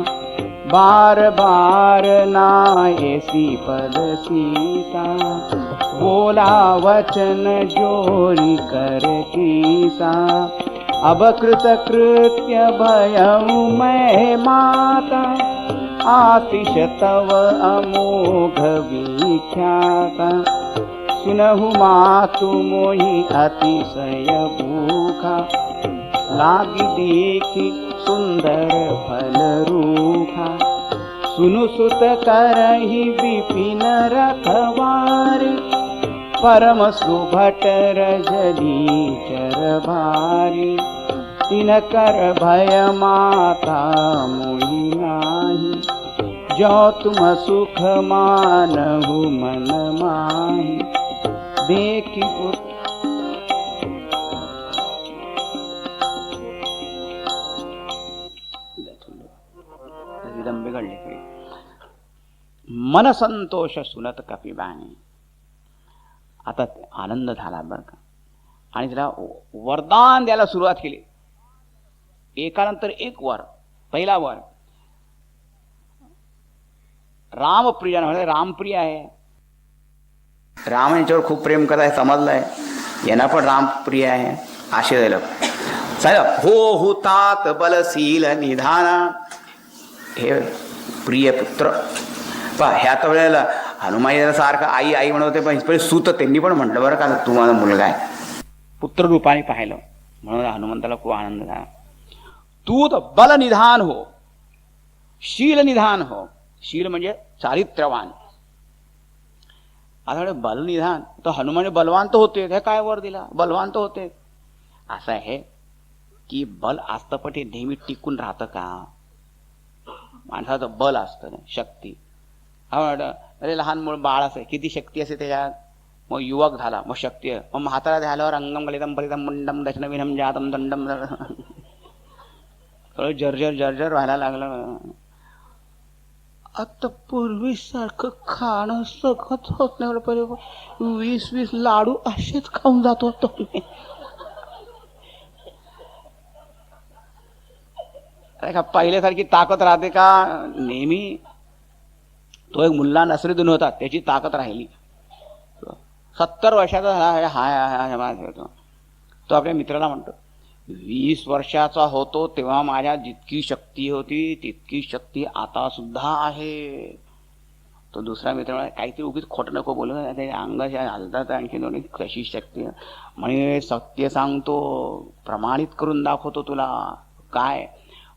[SPEAKER 1] बार बार नायसी पद सीता, बोला वचन जोरी कर कीसा। अब कृत कृत्य भयउ मैं माता, आतिश तव अमोघ विख्याता। सुनहु मातु मोहि अतिशय भूखा, लागी देखी सुंदर फल रूखा। सुनु सुत करहि विपिन रखवार, परम सुभट रजनी चर भारी। तिन कर भय माता मोहि नाही, जो तुम सुख मानहु मन माही। देखि रिदम बिघडले. मन संतोष सुनत कपिबाणी. आता आनंद झाला बरं का, आणि तिला वरदान द्यायला सुरुवात केली, एकानंतर एक वर. पहिला वर रामप्रिय म्हणजे रामप्रिय आहे, राम यांच्यावर खूप प्रेम करत आहे, समजलंय, यांना पण रामप्रिय आहे असे झालं. चालेल. हो हुतात बलशील निधाना. हे प्रिय पुत्र पहा, ह्या तर वेळेला हनुमान सारखं आई आई म्हणत होते, पण सूत त्यांनी पण म्हटलं बरं का, तू माझा मुलगा आहे, पुत्र रूपाने पाहिलं, म्हणून हनुमंताला खूप आनंद झाला. तू तर बल निधान हो, शील निधान हो. शील म्हणजे चारित्र्यवान. आता बल निधान तर हनुमान बलवान तर होते, हे काय वर दिला, बलवान तर होते. असं आहे की बल आस्तपटे नेहमी टिकून राहतं का? माणसाचं बल असतं ना, शक्ती. अरे लहान मूळ बाळ असे, किती शक्ती असे त्याच्यात, मग युवक झाला मग शक्ती आहे, मग म्हातारा झाल्यावर अंगम गलितम परितम मुंडम दशनविनम जातम दंडम, जर्जर जर्जर व्हायला लागलं. आता पूर्वीसारखं खाणं सगळं होत नाही. पहिले 20-20 लाडू असेच खाऊन जातो तो. अरे का पहिल्यासारखी ताकद राहते का? नेहमी तो एक मुल्ला नसरुद्दीन होता, त्याची ताकद राहिली. 70 वर्षाचा हा तो आपल्या मित्राला म्हणतो, 20 वर्षाचा होतो तेव्हा माझ्या जितकी शक्ती होती तितकी शक्ती आता सुद्धा आहे. तो दुसरा मित्र म्हणाला, काहीतरी उगीच खोटं नको बोलू, त्याच्या अंगाच्या हालतात आणखी दोन्ही कशी शक्ती म्हणे. सत्य सांगतो, प्रमाणित करून दाखवतो तुला. काय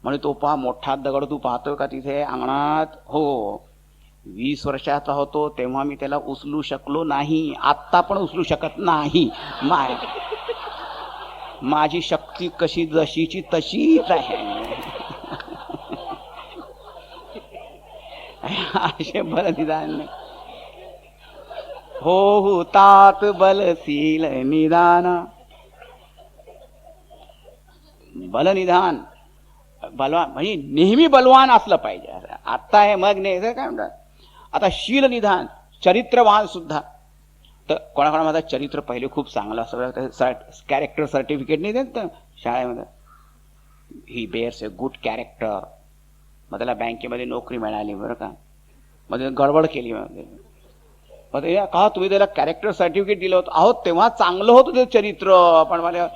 [SPEAKER 1] म्हणे? तो पहा मोठा दगड तू पाहतोय का तिथे अंगणात? हो. 20 वर्षाचा होतो तेव्हा मी त्याला उचलू शकलो नाही, आत्ता पण उचलू शकत नाही. माझी शक्ती कशी जशीची तशीच आहे. असे बल निदान हो हुतात बलशील निदान. बल निधान, बलवान म्हणजे नेहमी बलवान असलं पाहिजे. आत्ता आहे मग नाही काय म्हणतात. आता शील निधान, चरित्रवान सुद्धा. तर कोणाकोणा माझं चरित्र पहिले खूप चांगलं असं, कॅरेक्टर सर्टिफिकेट नाही देत शाळेमध्ये, ही बेअर्स ए गुड कॅरेक्टर. मग त्याला बँकेमध्ये नोकरी मिळाली बरं का, मग गडबड केली. मग ते का तुम्ही त्याला कॅरेक्टर सर्टिफिकेट दिलं होतं? अहो तेव्हा चांगलं होतं ते चरित्र, पण मला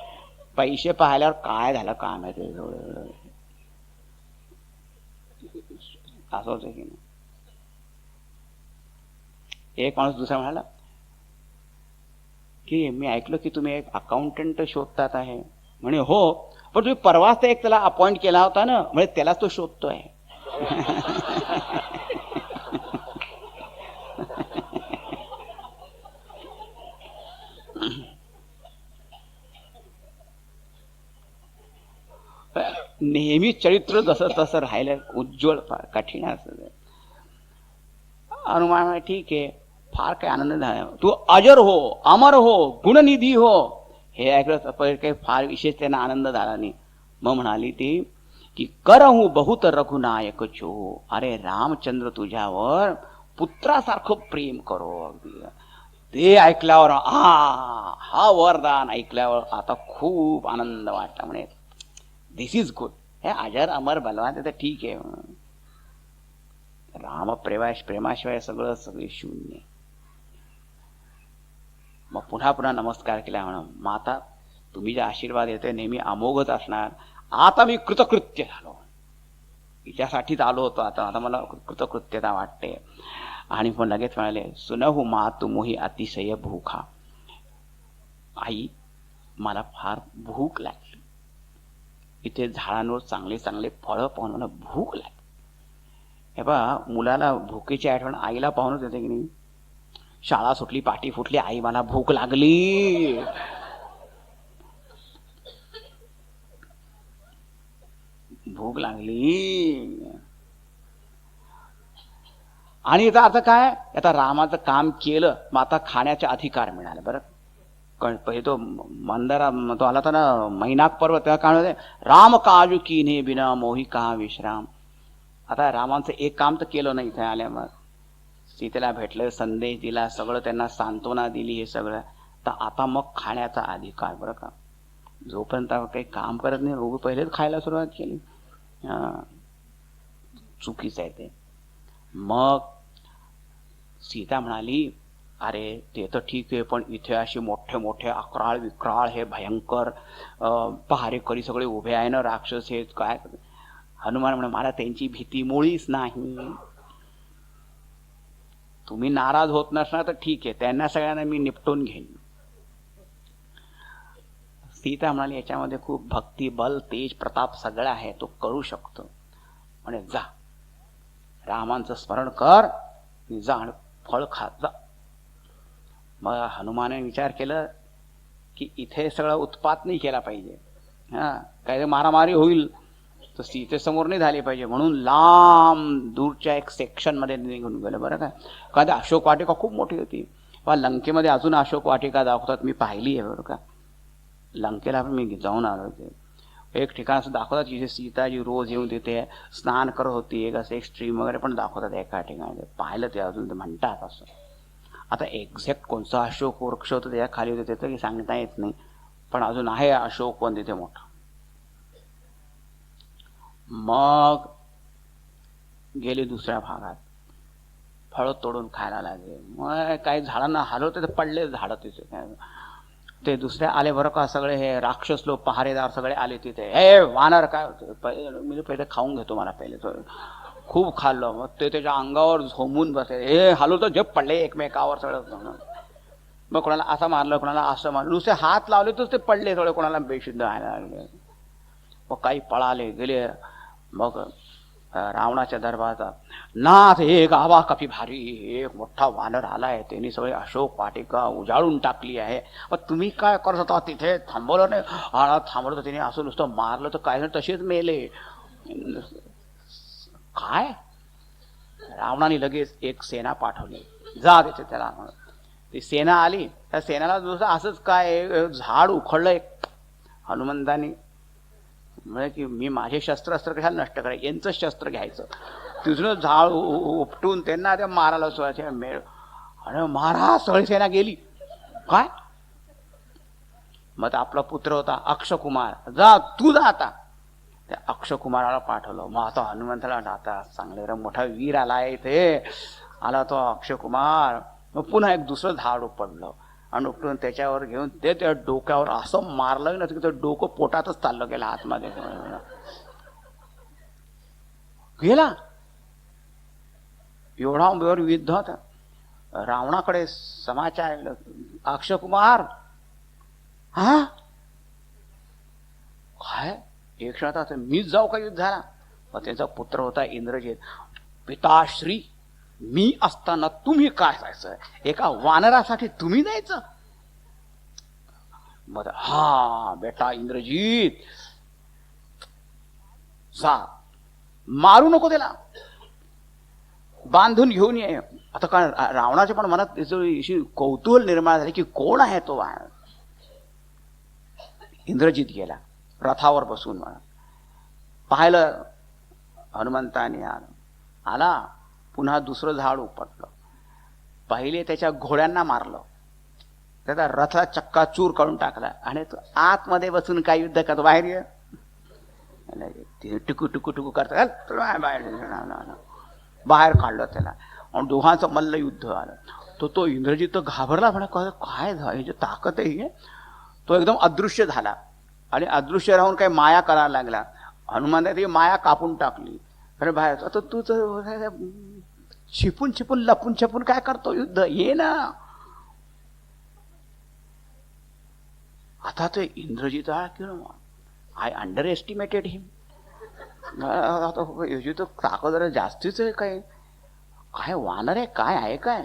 [SPEAKER 1] पैसे पाहिल्यावर काय झालं काय माहिती. असं होतं की नाही. एक माणूस दुसरा म्हणाला की मी ऐकलं की तुम्ही एक अकाउंटंट शोधतात आहे. म्हणे हो, पण तुम्ही परवाच एक त्याला अपॉइंट केला होता ना, म्हणजे त्यालाच तो शोधतोय. नेहमी चरित्र जसं तसं राहिलं उज्ज्वल कठीण असं. अनुमान ठीक आहे, फार काही आनंद झाला. तू अजर हो, अमर हो, गुणनिधी हो, हे ऐकलं तर काही फार विशेष त्यांना आनंद झाला नाही. मग म्हणाली ती की करहू बहुत रघुनायक चो, अरे रामचंद्र तुझ्यावर पुत्रासारखं प्रेम करो. अगदी ते ऐकल्यावर हा वरदान ऐकल्यावर आता खूप आनंद वाटला. म्हणे दिस इज गुड. हे अजर अमर बलवान तर ठीक आहे. राम प्रेमाशिवाय सगळे शून्य. मग पुन्हा पुन्हा नमस्कार केला. म्हणून माता तुम्ही जे आशीर्वाद येते नेहमी अमोघच असणार. आता मी कृतकृत्य झालो. हिच्यासाठीच आलो होतो. आता मला कृतकृत्यता वाटते. आणि पण लगेच म्हणाले सुनहु मातु मोही अतिशय भूखा. आई मला फार भूक लागली. इथे झाडांवर चांगले चांगले फळं पाहून मला भूक लागली. हे बा मुलाला भुकेची आठवण आईला पाहूनच येते की नाही. शाळा सुटली, पाठी फुटली, आई मला भूक लागली. भूक लागली. आणि याचा अर्थ काय. आता रामाचं काम केलं मग आता खाण्याचे अधिकार मिळाले. बरं पहिले तो मंदारा तो आला होता ना मैनाक पर्व, तेव्हा काय होते राम काजू कीने बिना मोही का विश्राम. आता रामाचं एक काम तर केलं नाही. इथे आल्या मग सीतेला भेटलं, संदेश दिला, सगळं त्यांना सांत्वना दिली, हे सगळं. तर आता मग खाण्याचा अधिकार. बरं का जोपर्यंत काही काम करत नाही पहिलेच खायला सुरुवात केली. चुकीचं आहे ते. मग सीता म्हणाली अरे ते तर ठीक आहे, पण इथे असे मोठे मोठे अक्राळ विक्राळ हे भयंकर पहारेकरी सगळे उभे आहे ना, राक्षस हे काय. हनुमान म्हणे मला त्यांची भीती मुळीच नाही. तुम्ही नाराज होत नसणार तर ठीक आहे, त्यांना सगळ्यांना मी निपटून घेईन. सीता म्हणाली याच्यामध्ये खूप भक्ती, बल, तेज, प्रताप सगळं आहे, तो करू शकतो. म्हणे जा रामांचं स्मरण कर, जा आणि फळ खात जा. मग हनुमाने विचार केलं की इथे सगळं उत्पात नाही केला पाहिजे. काही मारामारी होईल तर सीतेसमोर नाही झाली पाहिजे. म्हणून लांब दूरच्या एक सेक्शन मध्ये निघून गेलं. बरं काय कारण अशोक वाटिका खूप मोठी होती. लंकेमध्ये अजून अशोक वाटिका दाखवतात, मी पाहिली आहे. बरं का लंकेला पण मी जाऊन आलो होते. एक ठिकाण असं दाखवतात जिथे सीताजी रोज येऊन तिथे स्नान करत होती. एक असं एक स्ट्रीम वगैरे पण दाखवतात एका ठिकाणी. पाहिलं ते अजून ते म्हणतात असं. आता एक्झॅक्ट कोणचा अशोक वृक्ष होतं त्या खाली होते ते सांगता येत नाही, पण अजून आहे अशोक वन तिथे मोठा. मग गेले दुसऱ्या भागात, फळं तोडून खायला लागले. मग काही झाडांना हलवते तर पडले झाडं तिथे. ते दुसरे आले बरं का, सगळे हे राक्षस लोक पहारेदार सगळे आले तिथे. हे वानर काय होते, मी पहिले खाऊन घेतो, मला पहिले खूप खाल्लं. मग ते त्याच्या अंगावर झोंबून बसले, हे हलवतो जप पडले एकमेकावर सगळं. मग कोणाला असं मारलं, कोणाला असं मारलं, नुसते हात लावले तर ते पडले सगळे, कोणाला बेशुद्ध व्हायला लागले. मग काही पळाले गेले. मग रावणाच्या दरबारात नाथ हे गावा कपी भारी, एक मोठा वानर आलाय, त्यांनी सगळे अशोक वाटिका उजाळून टाकली आहे. मग तुम्ही काय करत होता तिथे, थांबवलं नाही. थांबवलं तर तिने असं नुसतं मारलं तर काय तसेच मेले. काय रावणाने लगेच एक सेना पाठवली, जा तिथे त्याला. ती सेना आली, त्या सेनाला दुसरं असंच काय झाड उखडलं एक हनुमंतानी. म्हणजे की मी माझे शस्त्र कशाला नष्ट करायचे, यांचं शस्त्र घ्यायचं. तिथून झाड उपटून त्यांना त्या मारायला सुरुवात. मेळ आणि महाराज सगळी सेना गेली. काय मग आपला पुत्र होता अक्षकुमार, जा तू जा आता. त्या अक्षकुमाराला पाठवलं. मग आता हनुमंताला आता चांगले मोठा वीर आलाय इथे, आला तो अक्षकुमार. मग पुन्हा एक दुसरं झाड उपडलं आणि उपटून त्याच्यावर घेऊन ते त्या डोक्यावर असं मारलं ना, ते डोकं पोटातच चाललं गेलं आतमध्ये गेला. एवढा युद्ध होता. रावणाकडे समाचार, अक्षकुमार हा काय एक क्षणात मीच जाऊ का युद्धाला. मग त्याचा पुत्र होता इंद्रजित. पिताश्री मी असताना तुम्ही काय जायचं, एका वानरासाठी तुम्ही जायचं. मग हा बेटा इंद्रजित जा, मारू नको त्याला, बांधून घेऊन ये. आता काय रावणाच्या पण मनात त्याची कौतूहल निर्माण झाले की कोण आहे तो वानर. इंद्रजित गेला रथावर बसून म्हणा. पाहिलं हनुमंताने आला, पुन्हा दुसरं झाड उपटलं. पहिले त्याच्या घोड्यांना मारलं, त्याचा रथा चक्काचूर करून टाकला आणि तो आतमध्ये बसून काय युद्ध करतो, बाहेर ये टुकू टुकू टुकू करतो, बाहेर काढलं त्याला आणि दोघांचं मल्ल युद्ध आलं. तो इंद्रजित घाबरला, म्हणा काय ह्याची ताकद आहे. तो एकदम अदृश्य झाला आणि अदृश्य राहून काही माया करायला लागला. हनुमानाने ती माया कापून टाकली. अरे बाहेर आता तू तर छिपून छिपून लपून छपून काय करतो युद्ध, ये ना. आता ते इंद्रजित आय अंडर एस्टिमेटेड हिम. आता याची तर ताकद जरा जास्तीच आहे. काय वानर आहे, काय आहे काय.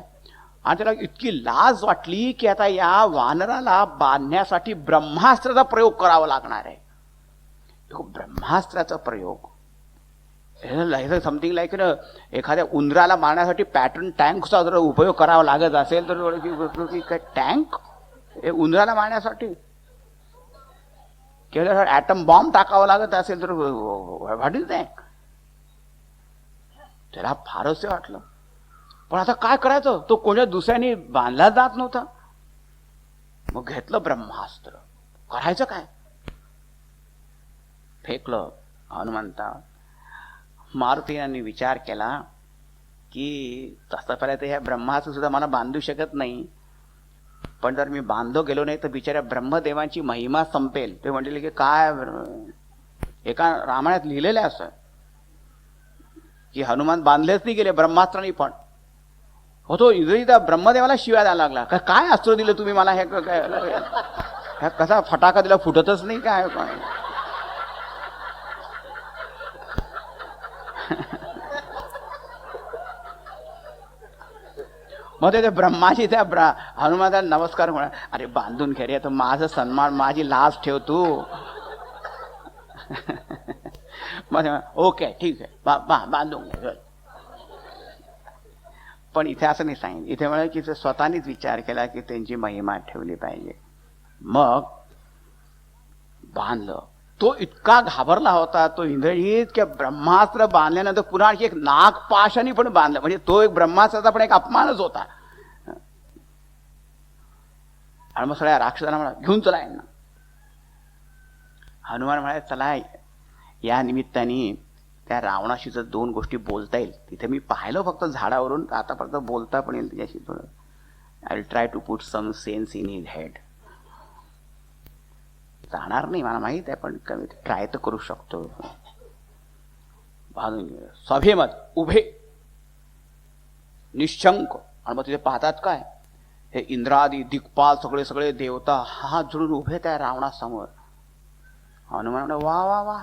[SPEAKER 1] आणि त्याला इतकी लाज वाटली की आता या वानराला बांधण्यासाठी ब्रह्मास्त्राचा प्रयोग करावा लागणार आहे. ब्रह्मास्त्राचा प्रयोग समथिंग लाईक एखाद्या उंदराला मारण्यासाठी पॅटर्न टँकचा जर उपयोग करावा लागत असेल तर काय टँक उंदराला मारण्यासाठी, किंवा ॲटम बॉम्ब टाकावा लागत असेल तर व्हॉट इज दॅट. त्याला फारच वाटलं. पण आता काय करायचं, तो कोणत्या दुसऱ्याने बांधला जात नव्हता. मग घेतलं ब्रह्मास्त्र. करायचं काय, फेकलं हनुमंता. मारुती यांनी विचार केला की तसं पहिलं तर ह्या ब्रह्मास्त्र सुद्धा मला बांधू शकत नाही, पण जर मी बांधलो गेलो नाही तर बिचाऱ्या ब्रह्मदेवांची महिमा संपेल. ते म्हटले की काय, एका रामायणात लिहिलेलं आहे असं की हनुमान बांधलेच नाही गेले ब्रह्मास्त्राने. पण तो इंद्रजित ब्रह्मदेवाला शिव्या द्यायला लागला, काय अस्त्र दिलं तुम्ही मला, हे काय कसा फटाका दिला, फुटतच नाही काय. मग ते ब्रह्माची त्या हनुमानाला नमस्कार म्हणा, अरे बांधून घे रे, तर माझं सन्मान, माझी लाज ठेव तू. मग ओके ठीक आहे, बांधून घे. पण इथे असं नाही सांगितलं. इथे म्हणाल की स्वतःनीच विचार केला की त्यांची महिमा ठेवली पाहिजे. मग बांधलं. तो इतका घाबरला होता तो इंद्रजित की ब्रह्मास्त्र बांधल्यानंतर पुन्हा एक नागपाशाने पण बांधलं. म्हणजे तो एक ब्रह्मास्त्राचा पण एक अपमानच होता. आणि मग सगळ्या राक्षसांना म्हणा घेऊन चला यांना. हनुमान म्हणाले चला या निमित्ताने त्या रावणाशी जर दोन गोष्टी बोलता येईल. तिथे मी पाहिलं फक्त झाडावरून, आतापर्यंत बोलता पण येईल त्याच्याशी थोडं. I will try to put some sense in his head. जाणार नाही मला माहित आहे, पण कमी ट्राय तर करू शकतो. सभेमध्ये उभे निशंक. आणि मग तिथे पाहतात काय, हे इंद्रादी दिक्पाल सगळे सगळे देवता हात जोडून उभे त्या रावणासमोर. हनुमान वा वा वा,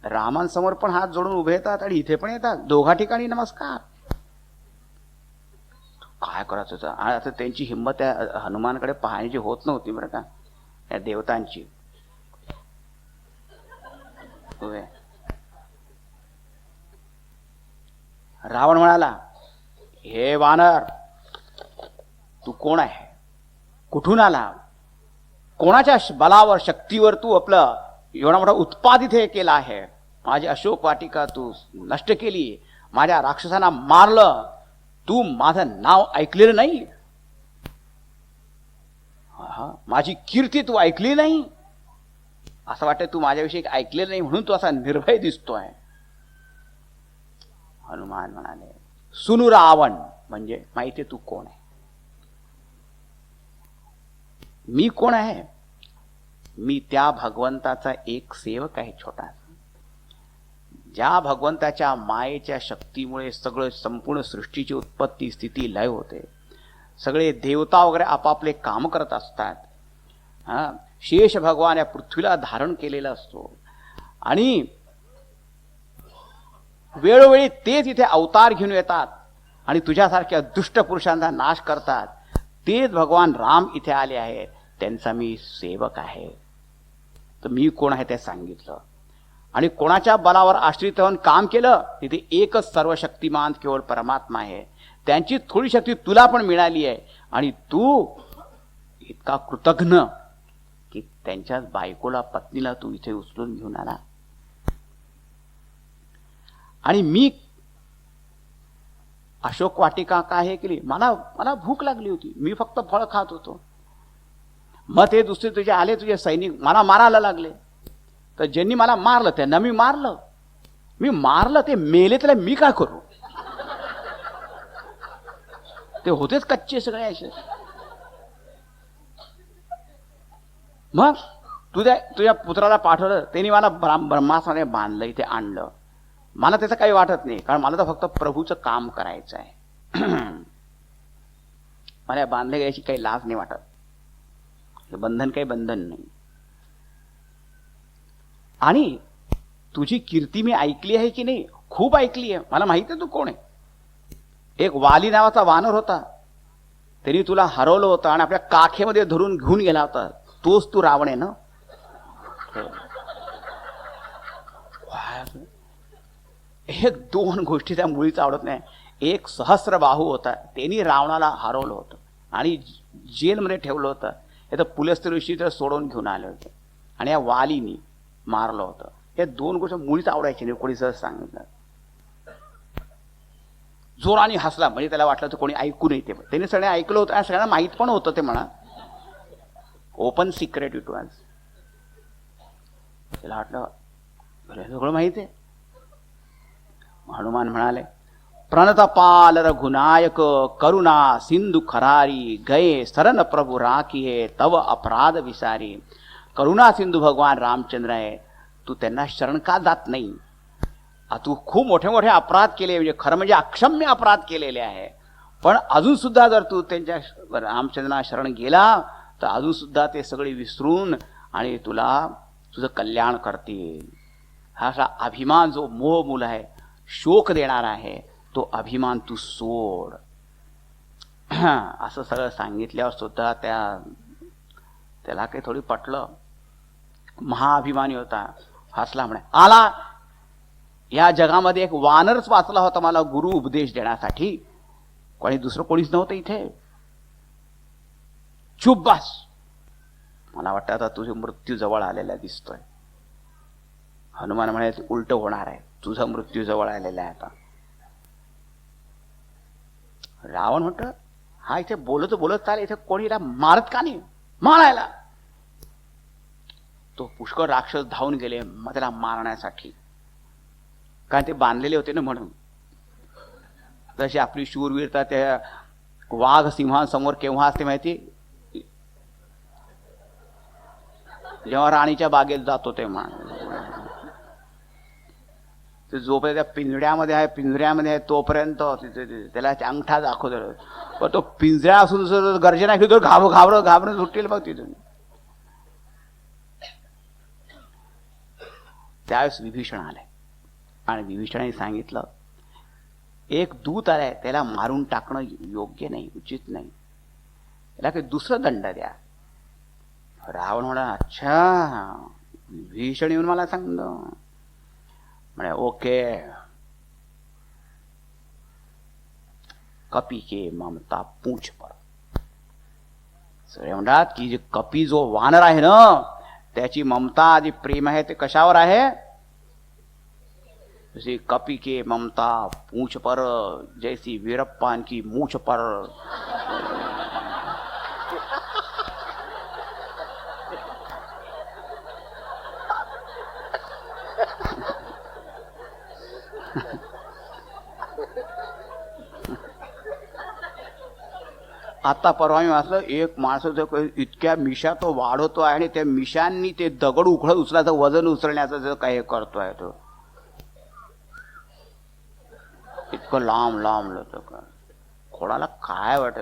[SPEAKER 1] रामांसमोर पण हात जोडून उभे येतात आणि इथे पण येतात, दोघा ठिकाणी नमस्कार. काय करायचं होतं. आणि आता त्यांची हिंमत त्या हनुमानकडे पाहण्याची होत नव्हती बरं का, या देवतांची. रावण म्हणाला, हे वानर तू कोण आहे, कुठून आला, कोणाच्या बलावर शक्तीवर तू आपलं एवढा मोठा उत्पाद इथे केला आहे. माझी अशोक वाटिका तू नष्ट केली, माझ्या राक्षसांना मारलं, तू माझं नाव ऐकलेलं नाही, माझी कीर्ती तू ऐकली नाही. असं वाटतं तू माझ्याविषयी ऐकलेलं नाही म्हणून तू असा निर्भय दिसतोय. हनुमान म्हणाले, सुनू रावण, म्हणजे माहिती तू कोण आहे. मी कोण आहे, मी त्या भगवंताचा एक सेवक आहे छोटासा. ज्या भगवंताच्या मायेच्या शक्तीमुळे सगळं संपूर्ण सृष्टीची उत्पत्ती स्थिती लय होते. सगळे देवता वगैरे आपापले काम करत असतात. शेष भगवान या पृथ्वीला धारण केलेला असतो आणि वेळोवेळी तेच इथे अवतार घेऊन येतात आणि तुझ्यासारख्या दुष्ट पुरुषांचा नाश करतात. तेच भगवान राम इथे आले आहेत, त्यांचा मी सेवक आहे. तर मी कोण आहे ते सांगितलं. आणि कोणाच्या बलावर आश्रित होऊन काम केलं तिथे एकच सर्वशक्तिमान केवळ परमात्मा आहे. त्यांची थोडी शक्ती तुला पण मिळाली आहे आणि तू इतका कृतज्ञ की त्यांच्याच बायकोला पत्नीला तू इथे उचलून घेऊन आला. आणि मी अशोक वाटिका काय हे केली, मला भूक लागली होती, मी फक्त फळ खात होतो. मग ते दुसरे तुझे आले, तुझे सैनिक मला मारायला लागले. तर ज्यांनी मला मारलं त्यांना मी मारलं, ते मेले, त्याला मी काय करू? ते होतेच कच्चे सगळे असे. मग तुझ्या पुत्राला पाठवलं, त्यांनी मला ब्रह्मासनाने बांधलं, इथे आणलं. मला त्याचं काही वाटत नाही, कारण मला तर फक्त प्रभूचं काम करायचं आहे. मला बांधले गेल्याची काही लाज नाही वाटत. हे बंधन काही बंधन नाही. आणि तुझी कीर्ती मी ऐकली आहे की नाही? खूप ऐकली आहे. मला माहिती आहे तू कोण आहे. एक वाली नावाचा वानर होता, त्यांनी तुला हरवलं होतं आणि आपल्या काखेमध्ये धरून घेऊन गेला होता. तोच तू रावण आहे ना? एक दोन गोष्टी त्या मुळीच आवडत नाही. एक सहस्त्रबाहू होता, त्यांनी रावणाला हरवलं होतं आणि जेलमध्ये ठेवलं होतं. हे तर पुलस्त्य ऋषी तर सोडवून घेऊन आले होते. आणि या वालीनी मारलं होतं. हे दोन गोष्टी मुळीच आवडायची नाही. कोणी सहज सांगितलं, जोराने हसला, म्हणजे त्याला वाटलं तर कोणी ऐकू नाही. ते त्यांनी सगळं ऐकलं होतं आणि सगळ्यांना माहीत पण होतं. ते म्हणा ओपन सिक्रेट इट वॉज. त्याला वाटलं सगळं माहिती आहे. हनुमान म्हणाले, प्रणतपाल रघुनायक करुणा सिंधू खरारी गये शरण प्रभु राखिये तव अपराध विसारी. करुणा सिंधू भगवान रामचंद्र आहे, तू त्यांना शरण का जात नाही? तू खूप मोठे मोठे अपराध केले, म्हणजे खरं म्हणजे अक्षम्य अपराध केलेले आहे. पण अजून सुद्धा जर तू त्यांच्या रामचंद्रांना शरण गेला तर अजून सुद्धा ते सगळे विसरून आणि तुला तुझं कल्याण करतील. हा असा अभिमान जो मोहमूल आहे, शोक देणारा आहे, तो अभिमान तू सोड. असं सगळं सांगितल्यावर सुद्धा त्याला काही थोडी पटलं. महाअभिमानी होता, हसला, म्हणे आला. या जगामध्ये एक वानरच वाचला होता मला गुरु उपदेश देण्यासाठी, कोणी दुसरं कोणीच नव्हतं इथे. चुप बस. मला वाटतं आता तुझे मृत्यू जवळ आलेला दिसतोय. हनुमान म्हणे उलट होणार आहे, तुझा मृत्यू जवळ आलेला आहे आता. रावण म्हणत, हा इथे बोलत बोलत चालेल, इथे कोणीला मारत का नाही? मारायला. तो पुष्कळ राक्षस धावून गेले मग त्याला मारण्यासाठी, कारण ते बांधलेले होते ना म्हणून. जशी आपली शूरवीरता त्या वाघ सिंहासमोर केव्हा असते माहिती? जेव्हा राणीच्या बागेत जातो तेव्हा. ते जोपर्यंत त्या पिंजऱ्यामध्ये आहे तोपर्यंत त्याला अंगठा दाखवतो. पण तो पिंजरा असून गर्जना घेतो, घाबरत सुटेल बघ तिथून. त्यावेळेस विभीषण आले आणि विभीषणाने सांगितलं, एक दूत आलाय, त्याला मारून टाकणं योग्य नाही, उचित नाही, त्याला काही दुसरं दंड द्या. रावण म्हणा, अच्छा विभीषण येऊन मला सांगलं. म्हणे ओके. कपी के ममता पूछ पर. सगळे म्हणतात की जे कपी जो वानर आहे ना, त्याची ममता जी प्रेम आहे ते कशावर आहे? जैसे कपी के ममता पूछ पर, जैसी वीरप्पान की मूछ पर. आता परवा मी वाचलं, एक माणसाचं इतक्या मिशा तो वाढवतो आहे आणि त्या मिशांनी ते दगड उचलायचं, वजन उचलण्याचं जे काही करतोय तो, इतकं लांब लांब का कोणाला काय वाटत?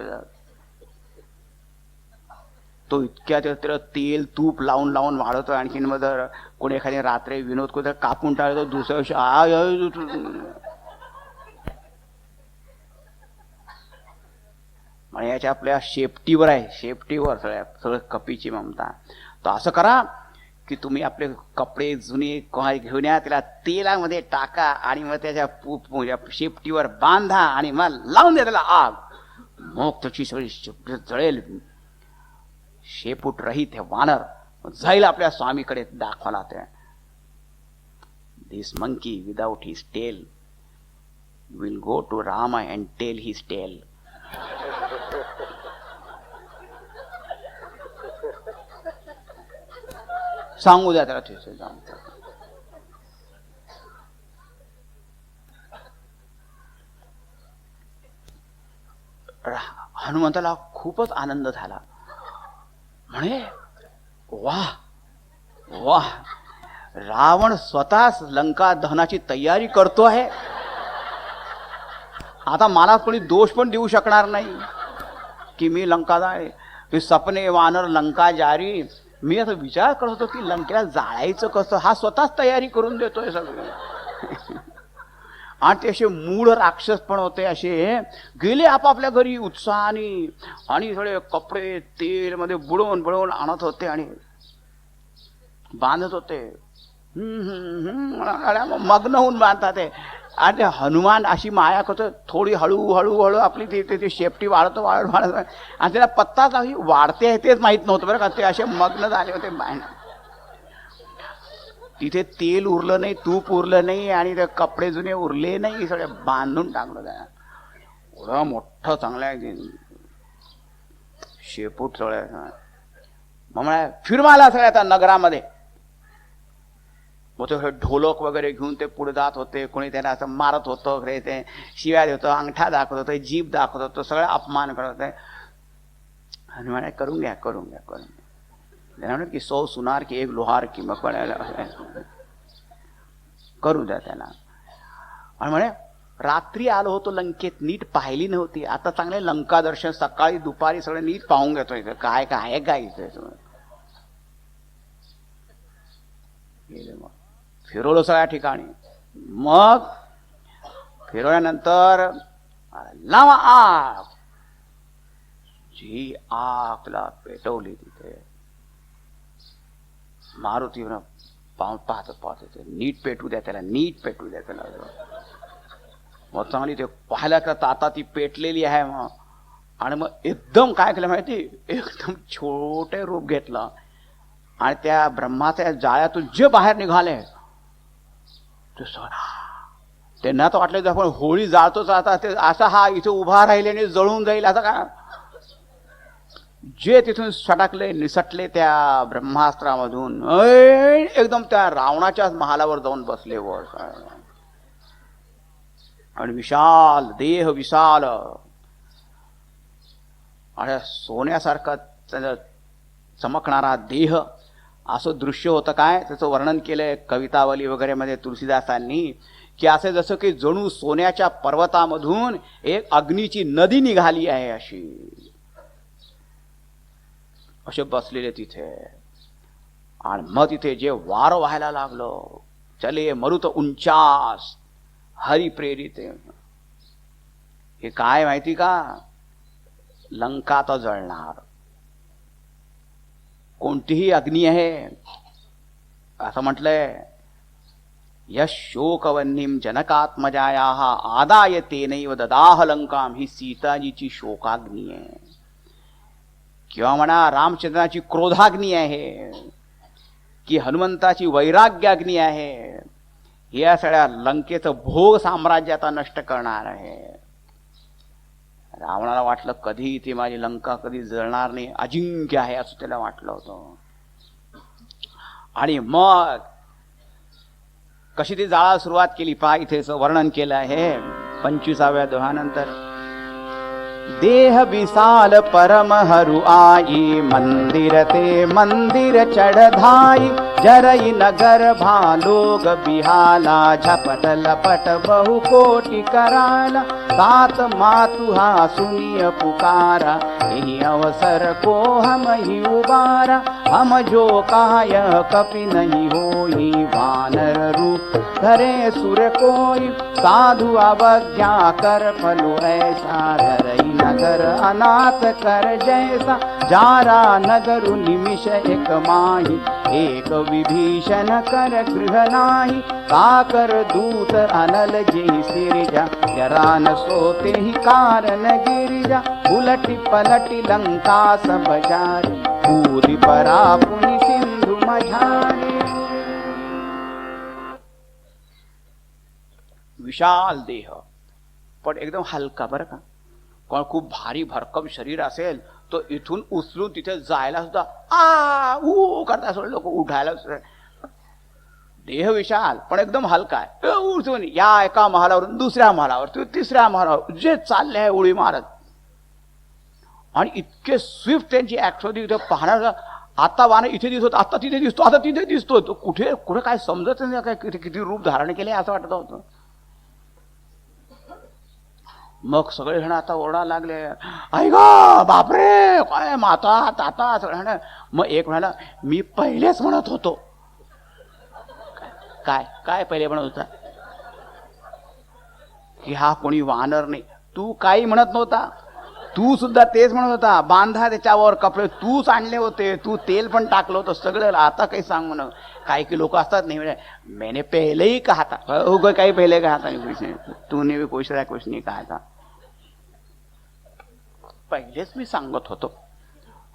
[SPEAKER 1] तो इतक्या त्याला तेल तूप लावून लावून वाढवतो. आणखीन मग जर कोणी एखादी रात्री विनोद कोण कापून टाळतो, दुसऱ्या दिवशी म्हणजे याच्या आपल्या शेपटीवर आहे, शेपटीवर सगळं कपीची ममता. तर असं करा की तुम्ही आपले कपडे जुने घेऊन या, त्याला तेलामध्ये टाका आणि मग त्याच्या शेपटीवर बांधा आणि मग लावून द्या त्याला आग. मग त्याची सगळी शेपटी जळेल. शेपूट रहित हे वानर जाईल आपल्या स्वामीकडे दाखवला ते. This monkey without his tail will go to Rama and tell his tale. सांगू द्या त्याला ते जाऊन. हनुमंताला खूपच आनंद झाला. म्हणे वाह वाह, रावण स्वतःच लंका दहनाची तयारी करतो आहे. आता मला कोणी दोष पण देऊ शकणार नाही की मी लंका जाळे. ते सपने वानर लंका जारी. मी असं विचार करत होतो की लंकेला जाळायचं कसं, हा स्वतःच तयारी करून देतोय सगळे. आणि ते असे मूळ राक्षस पण होते, असे गेले आपापल्या घरी उत्साहाने आणि सगळे कपडे तेल मध्ये बुडवून बुडवून आणत होते आणि बांधत होते. मग्न होऊन बांधतात ते. आणि हनुमान अशी माया करतो, थोडी हळूहळू आपली ती शेपटी वाढत आणि त्याला पत्ता काही वाढते आहे तेच माहित नव्हतं बरं का. ते असे मग्न झाले होते बाहेर. तिथे तेल उरलं नाही, तूप उरलं नाही आणि ते कपडे जुने उरले नाही, सगळे बांधून टाकलं त्या. एवढं मोठं चांगलं आहे शेपूट सगळं. मग फिरवाला सगळ्या त्या नगरामध्ये. मग ते ढोलक वगैरे घेऊन ते पुढे जात होते. कोणी त्यांना असं मारत होतं वगैरे, ते शिव्या देत होतं, अंगठा दाखवत होतं, जीभ दाखवत होतं, सगळं अपमान करत होते. आणि म्हणे करून घ्या करून घ्या करून घ्या. त्यांना की 100 सुनार की 1 लोहार की मग करू द्या त्यांना. आणि म्हणे रात्री आलो होतो लंकेत, नीट पाहिली नव्हती. आता चांगले लंका दर्शन सकाळी दुपारी सगळे नीट पाहून घेतो. इथं काय काय काय इथं मग फिरवलं सगळ्या ठिकाणी. मग फिरवल्यानंतर लावा आग. जी आगला पेटवली तिथे. मारुतीवर पाहत होते, नीट पेटू द्या त्याला, नीट पेटू द्या त्याला. मग चांगली ते पाहायला करता आता ती पेटलेली आहे. मग आणि मग एकदम काय केलं माहिती, एकदम छोटे रूप घेतलं आणि त्या ब्रह्माच्या जाळ्यातून जे बाहेर निघाले त्यांना तर वाटलं आपण होळी जाळतोच आता, ते असा हा इथे उभा राहिल्याने जळून जाईल असं काय. जे तिथून सटकले निसटले त्या ब्रह्मास्त्रामधून एकदम त्या रावणाच्याच महालावर जाऊन बसले वर. आणि विशाल देह, विशाल आणि सोन्यासारखा चमकणारा देह, असं दृश्य होतं. काय त्याचं वर्णन केलंय कवितावली वगैरे मध्ये तुलसीदासांनी, की असे जसं की जणू सोन्याच्या पर्वतामधून एक अग्नीची नदी निघाली आहे असे बसलेले तिथे. आणि मग तिथे जे वारं व्हायला लागलं, चले मरुत उंचास हरी प्रेरित. हे काय माहिती का, लंका तर जळणार. कोणतीही अग्नी आहे असं म्हटलंय. यश शोकवन्नीम जनकात्मजायाः आदाय तेनैव ददाह लंकाम. ही सीताजीची शोकाग्नी आहे, किंवा म्हणा रामचंद्राची क्रोधाग्नी आहे, की हनुमंताची वैराग्याग्नी आहे. या सगळ्या लंकेचं भोग साम्राज्य आता नष्ट करणार आहे. रावणाला वाटलं कधी ती माझी लंका कधी जळणार नाही, अजिंक्य आहे असं त्याला वाटलं होतं. आणि मग कशी ती जाळा सुरुवात केली पहा. इथेच वर्णन केलं आहे 25व्या दोहानंतर. देह विशाल परम हरु आई, मंदिर ते मंदिर चढ़धाई. जरई नगर भालोग बिहाला, झपट लपट बहु कोटि कराला. तात मातुहा सुनिय पुकारा, यही अवसर को हम ही उबारा. हम जो काय कपि नहीं होई, वानर रूप धरे सुर कोई. साधु अवज्ञा कर फलो ऐसा, धरई नगर अनाथ कर जैसा. जारा नगरु निमिष एक माही, एक विभीषण कर गृह नाही. काकर दूत अनल जे सिरजा, जरा न सोते ही कारण गिरिजा. उलटी पलटी लंका सब जारी, कूदि परा पुनि सिंधु विशाल देह, पण एकदम हलका बरं का. कोण खूप भारी भरकम शरीर असेल तो इथून उचलून तिथे जायला सुद्धा करता सोड लोक उठायला. देह विशाल पण एकदम हलका आहे. उचलून या एका महालावरून दुसऱ्या महालावर, तिसऱ्या महालावर जे चालले आहे उडी मारत. आणि इतके स्विफ्ट त्यांची ऍक्ट होती. इथे पाहणार आता वाहन इथे दिसतो, आता तिथे दिसतो, आता तिथे दिसतो. तो कुठे कुठे काय समजत नाही, काय किती रूप धारण केले असं वाटत होतं. मग सगळे जण आता ओरडा लागले, आई गा बापरे काय माता ताता सगळ्या. मग एक म्हणाला, मी पहिलेच म्हणत होतो. काय काय पहिले म्हणत होता की हा कोणी वानर नाही. तू काही म्हणत नव्हता, तू सुद्धा तेच म्हणत होता. बांधा त्याच्यावर कपडे तूच आणले होते, तू तेल पण टाकलं होतं सगळं. आता काही सांग म्हण. काही की लोक असतात नाही म्हणजे मैंने पहले ही कहा था. काही पहिले कहा था तूने भी कुछ नहीं कहा था. पहिलेच मी सांगत होतो.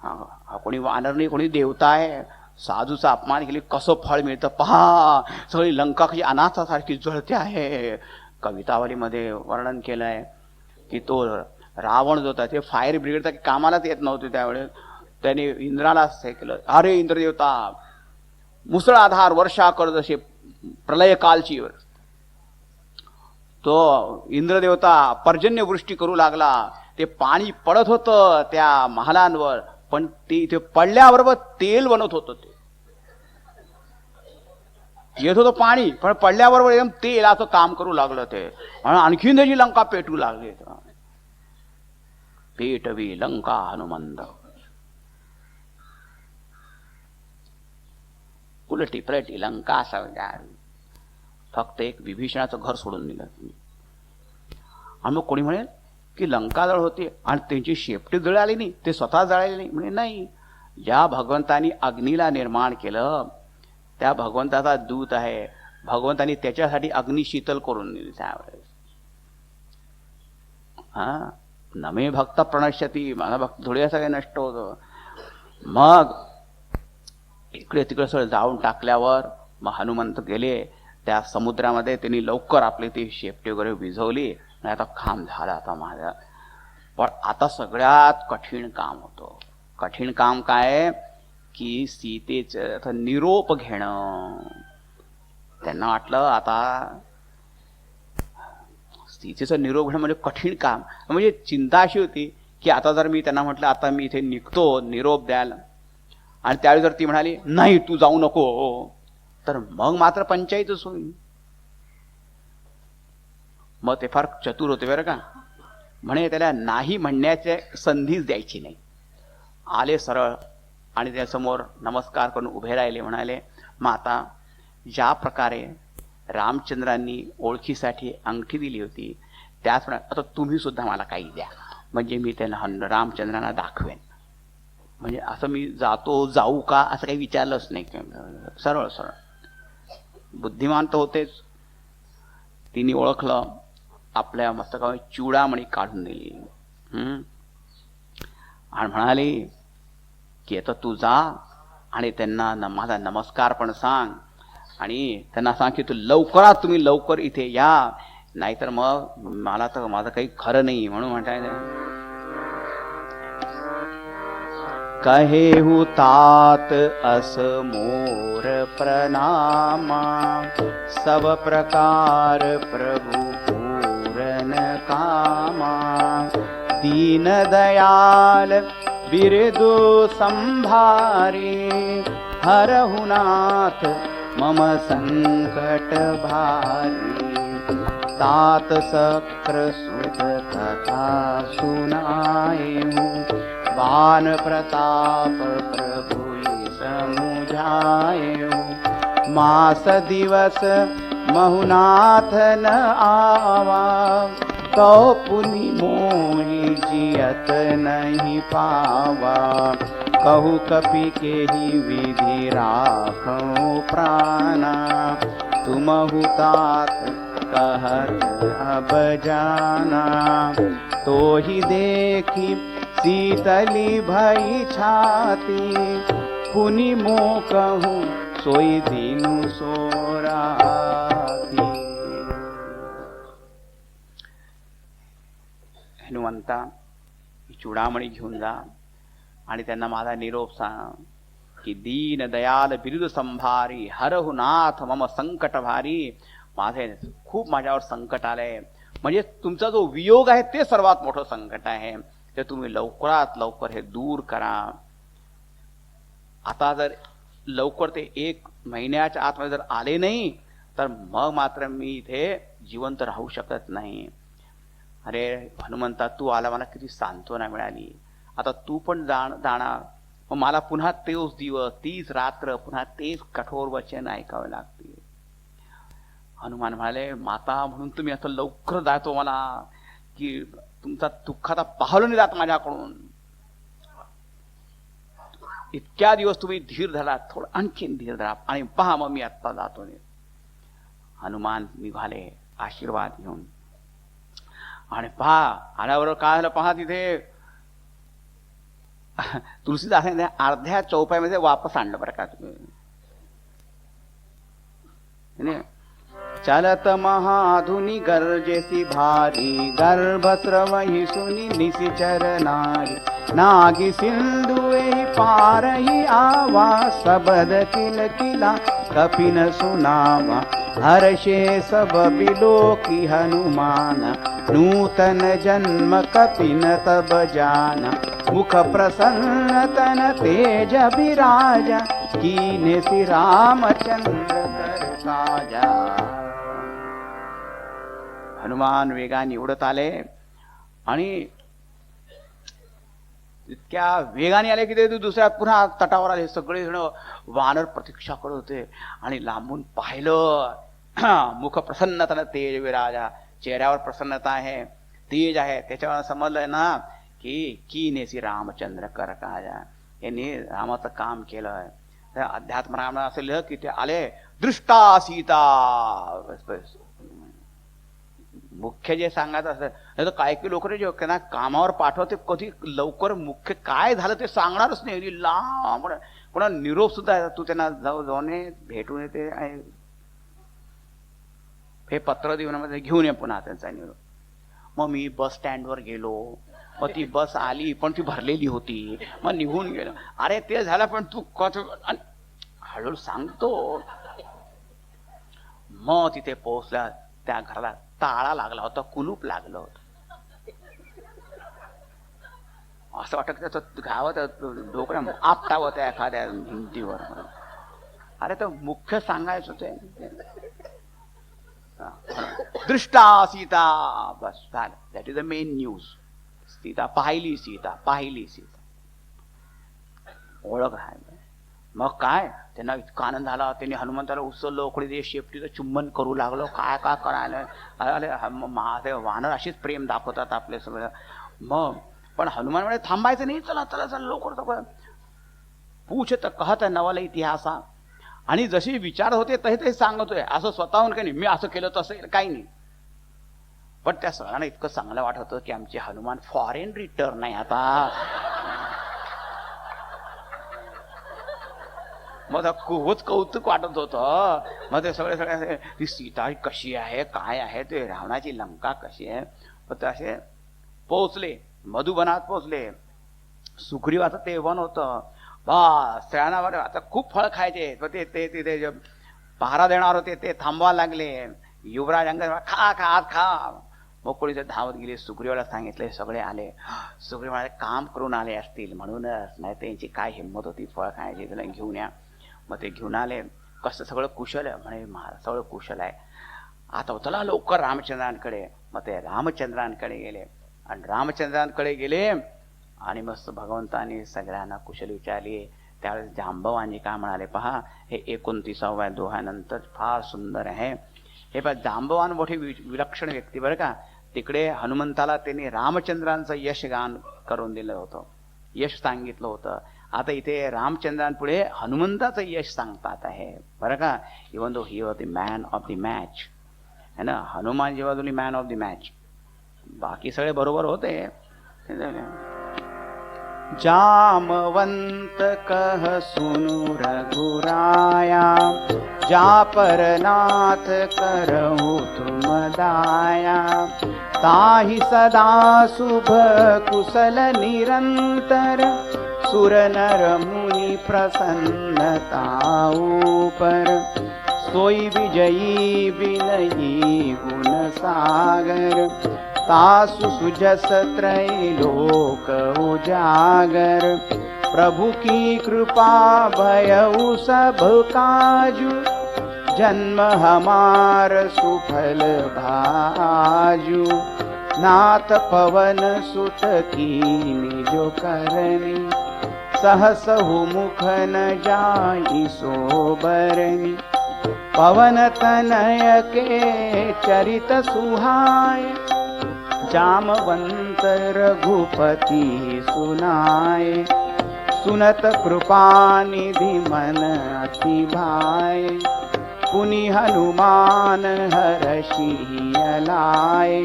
[SPEAKER 1] हा कोणी वानर नाही, कोणी देवता आहे. साधूचा अपमान केली कसं फळ मिळतं पहा. सगळी लंका कशी अनाथासारखी जळते आहे. कवितावलीमध्ये वर्णन केलंय की तो रावण जो होता ते फायर ब्रिगेडचा कामालाच येत नव्हते त्यावेळेस. त्याने इंद्रालाच हे केलं, अरे इंद्रदेवता मुसळाधार वर्षा कर जसे प्रलय कालची. तो इंद्रदेवता पर्जन्य वृष्टी करू लागला. ते पाणी पडत होतं त्या महालांवर, पण ते इथे पडल्याबरोबर तेल बनत होतं. ते येत होतं पाणी, पण पडल्याबरोबर एकदम तेलाचं काम करू लागलं ते. आणि आणखीन त्याची लंका पेटू लागली. पेटवी लंका हनुमंत, उलटी पलटी लंका सवजावी. फक्त एक विभीषणाचं घर सोडून दिलं. आणि मग कोणी म्हणेल की लंका जळ होती आणि त्यांची शेपटी जळाली नाही, ते स्वतः जळाले नाही. म्हणजे नाही, ज्या भगवंतानी अग्नीला निर्माण केलं त्या भगवंताचा दूत आहे. भगवंतानी त्याच्यासाठी अग्नी शीतल करून दिली त्यावेळेस. हा नमे भक्त प्रणश्यती, माझा भक्त थोडे सगळे नष्ट होतं. मग इकडे तिकडे सगळं जाऊन टाकल्यावर मग हनुमंत गेले त्या समुद्रामध्ये. त्यांनी लवकर आपली ती शेपटी वगैरे विझवली. आणि आता काम झाला आता माझा. पण आता सगळ्यात कठीण काम होतं. कठीण काम काय की सीतेचं निरोप घेणं. त्यांना वाटलं आता सीतेचं निरोप घेणं म्हणजे कठीण काम. म्हणजे चिंता अशी होती की आता जर मी त्यांना म्हटलं आता मी इथे निघतो निरोप द्यायला, आणि त्यावेळी जर ती म्हणाली नाही तू जाऊ नको, तर मग मात्र पंचायतच होईल. मग ते फार चतुर होते बरं का. म्हणे त्याला नाही म्हणण्याची संधीच द्यायची नाही. आले सरळ आणि त्यासमोर नमस्कार करून उभे राहिले. म्हणाले, माता ज्या प्रकारे रामचंद्रांनी ओळखीसाठी अंगठी दिली होती त्याचप्रमाणे आता तुम्ही सुद्धा मला काही द्या, म्हणजे मी त्यांना रामचंद्रांना दाखवेन. म्हणजे असं मी जाऊ का असं काही विचारलंच नाही. सरळ सरळ बुद्धिमान तर होतेच. तिने ओळखलं. आपल्या मस्तकावर चूडामणी काढून दिली आणि म्हणाली की आता तू जा आणि त्यांना माझा नमस्कार पण सांग आणि त्यांना सांग की तू लवकरात तुम्ही लवकर इथे या, नाहीतर मग मला तर माझं काही खरं नाही. म्हणून म्हणताय कहेहु तात अस मोर प्रणामा, सब प्रकार प्रभु पूरन कामा. दीन दयाल बिरदु संभारे, हरहु नाथ मम संकट भारी. तात सक्र सुत कथा सुनाएहु, बान प्रताप प्रभु समुझाएहु. मास दिवस महुनाथ न आवा, तो पुनि मोहि जियत नहीं पावा. कहु कपि के ही विधि राखो प्राणा, तुमहु तात कहत अब जाना. तो ही देखी शीतली भई छाती, पुनि मो कहूँ सोई दीनु सोराती. हनुमंता ही चुडामणी घेऊन जा आणि त्यांना माझा निरोप सांग की दीन दयाल बिरुद संभारी हरहु नाथ मम संकट भारी. माझे खूप माझ्यावर संकट आलंय, म्हणजे तुमचा जो वियोग आहे ते सर्वात मोठं संकट आहे, ते तुम्ही लवकरात लवकर हे दूर करा. आता जर लवकर ते 1 महिन्याच्या आतमध्ये जर आले नाही तर मग मात्र मी इथे जिवंत राहू शकत नाही. अरे हनुमंता, तू आला मला किती सांत्वना मिळाली. आता तू पण जाणार, मग मला पुन्हा तोच दिवस, तीच रात्र, पुन्हा तेच कठोर वचन ऐकावे लागते. हनुमान म्हणाले, माता म्हणून तुम्ही असं लवकर जातो मला की तुमचा दुःख आता पाहलं नाही जात माझ्याकडून. इतक्या दिवस तुम्ही धीर धरा, थोडं आणखीन धीर धरा आणि पहा मग मी आत्ता जातो. हनुमान निघाले आशीर्वाद घेऊन. आणि पहा आल्यावर काय झालं पहा, तिथे तुलसीदासाने अर्ध्या चौपाईमध्ये वापस आणलं बरं का तुम्ही. चलत महाधुनी गरजेसी भारी गर्भस्रवहि सुनी निशिचर नारी. नागी सिंधुए पारही आवा सबद किल किला कपिन सुनावा. हर्षे सब बिलोकी हनुमान नूतन जन्म कपिन तब जाना. मुख प्रसन्न तन तेज विराजा कीने श्री रामचंद्र कर साजा. हनुमान वेगाने उडत आले आणि इतक्या वेगाने आले की ते दुसऱ्या पुन्हा तटावर आले. सगळे जण वानर प्रतीक्षा करत होते आणि लांबून पाहिलं. मुख प्रसन्नता तेज विराजा, चेहऱ्यावर प्रसन्नता आहे, तेज आहे. त्याच्यावर समजलं ना की नेसी रामचंद्र कर काजा, यांनी रामाचं काम केलं. अध्यात्म रामायण असं लिहिलं की ते आले दृष्टा सीता. मुख्य जे सांगायचं असतं, नाही तर काय की लोक जे त्यांना कामावर पाठवते कधी लवकर मुख्य काय झालं ते सांगणारच नाही. लांब कोणा निरोप सुद्धा तू त्यांना जाऊन भेटून येते, हे पत्र देऊन घेऊन ये पुन्हा त्यांचा निरोप. मग मी बस स्टँडवर गेलो, मग ती बस आली पण ती भरलेली होती, मग निघून गेलो. अरे ते झालं पण तू हळूहळू सांगतो. मग तिथे पोहोचल्या, त्या घराला ताळा लागला होता, कुलूप लागलं होतं. असं वाटत त्याचं गावात डोकऱ्या आपटावं त्या एखाद्या भिंतीवर. अरे तर मुख्य सांगायचं ते दृष्टा सीता, बस झालं. That is the main news. Sita पाहिली, सीता पाहिली, सीता ओळख आहे. मग काय त्यांना इतका आनंद झाला, त्यांनी हनुमंताला उचललं, उकडी शेपटीचं चुंबन करू लागलो. काय काय करायला अरे वानर अशीच प्रेम दाखवतात आपले सगळं. मग पण हनुमान म्हणे थांबायचं नाही, चला चला चला लवकर. पूछत कहत नवल इतिहासा. आणि जशी विचार होते तसे ते सांगतोय, असं स्वतःहून काही नाही मी असं केलं तसं काही नाही. पण त्या सगळ्यांना इतकं चांगलं वाटत होतं की आमचे हनुमान फॉरेन रिटर्न आहे आता. मग खूपच कौतुक वाटत होतं. मग ते सगळे ती सीता कशी आहे, काय आहे, ते रावणाची लंका कशी आहे. मग ते असे पोहोचले, मधुबनात पोहोचले. सुग्रीवाचं ते वन होतं. बस श्रेणावर आता खूप फळ खायचे. ते तिथे पहारा देणार होते, ते थांबवा लागले. युवराज अंग खा खा आज खा. मोकळीचे धावत गेले, सुग्रीवाला सांगितले, सगळे आले. सुग्रीव म्हणाले काम करून आले असतील म्हणूनच, नाही त्यांची काय हिंमत होती फळ खायची, त्याला घेऊन या. मग ते घेऊन आले. कसं सगळं कुशल आहे म्हणे, सगळं कुशल आहे. आता चला लवकर रामचंद्रांकडे. मग ते रामचंद्रांकडे गेले आणि रामचंद्रांकडे गेले आणि मस्त भगवंतांनी सगळ्यांना कुशल विचारली. त्यावेळेस जांबवानी काय म्हणाले पहा, हे 29व्या दोह्यानंतर फार सुंदर आहे. हे पहा जांबवान मोठी विलक्षण व्यक्ती बरं का. तिकडे हनुमंताला त्यांनी रामचंद्रांचं यशगान करून दिलं होतं, यश सांगितलं होतं. आता इथे रामचंद्रांपुढे हनुमंताचं यश सांगतात आहे बरं का. Even though he was the man of the match है ना. हनुमान जेव्हा दोन्ही मॅन ऑफ द मॅच, बाकी सगळे बरोबर होते. जामवंत कह सुनु रघुराया, जा पर नाथ करहु तुम दाया। ताहि सदा शुभ कुशल निरंतर, सुर नर मुनि प्रसन्नता ऊपर। सोई विजयी विनयी गुण सागर, तासु सुजस त्रैलोक उजागर। प्रभु की कृपा भयउ सब काजु, जन्म हमार सुफल भाजु। नाथ पवन सुत कीनि जो करनी, सहसहु मुख न जाई सोबरनी। पवन तनय के चरित सुहाय, जामवंत रघुपति सुनाय। सुनत कृपा निधि मन अति भाय, पुनि हनुमान हरषि अलाय।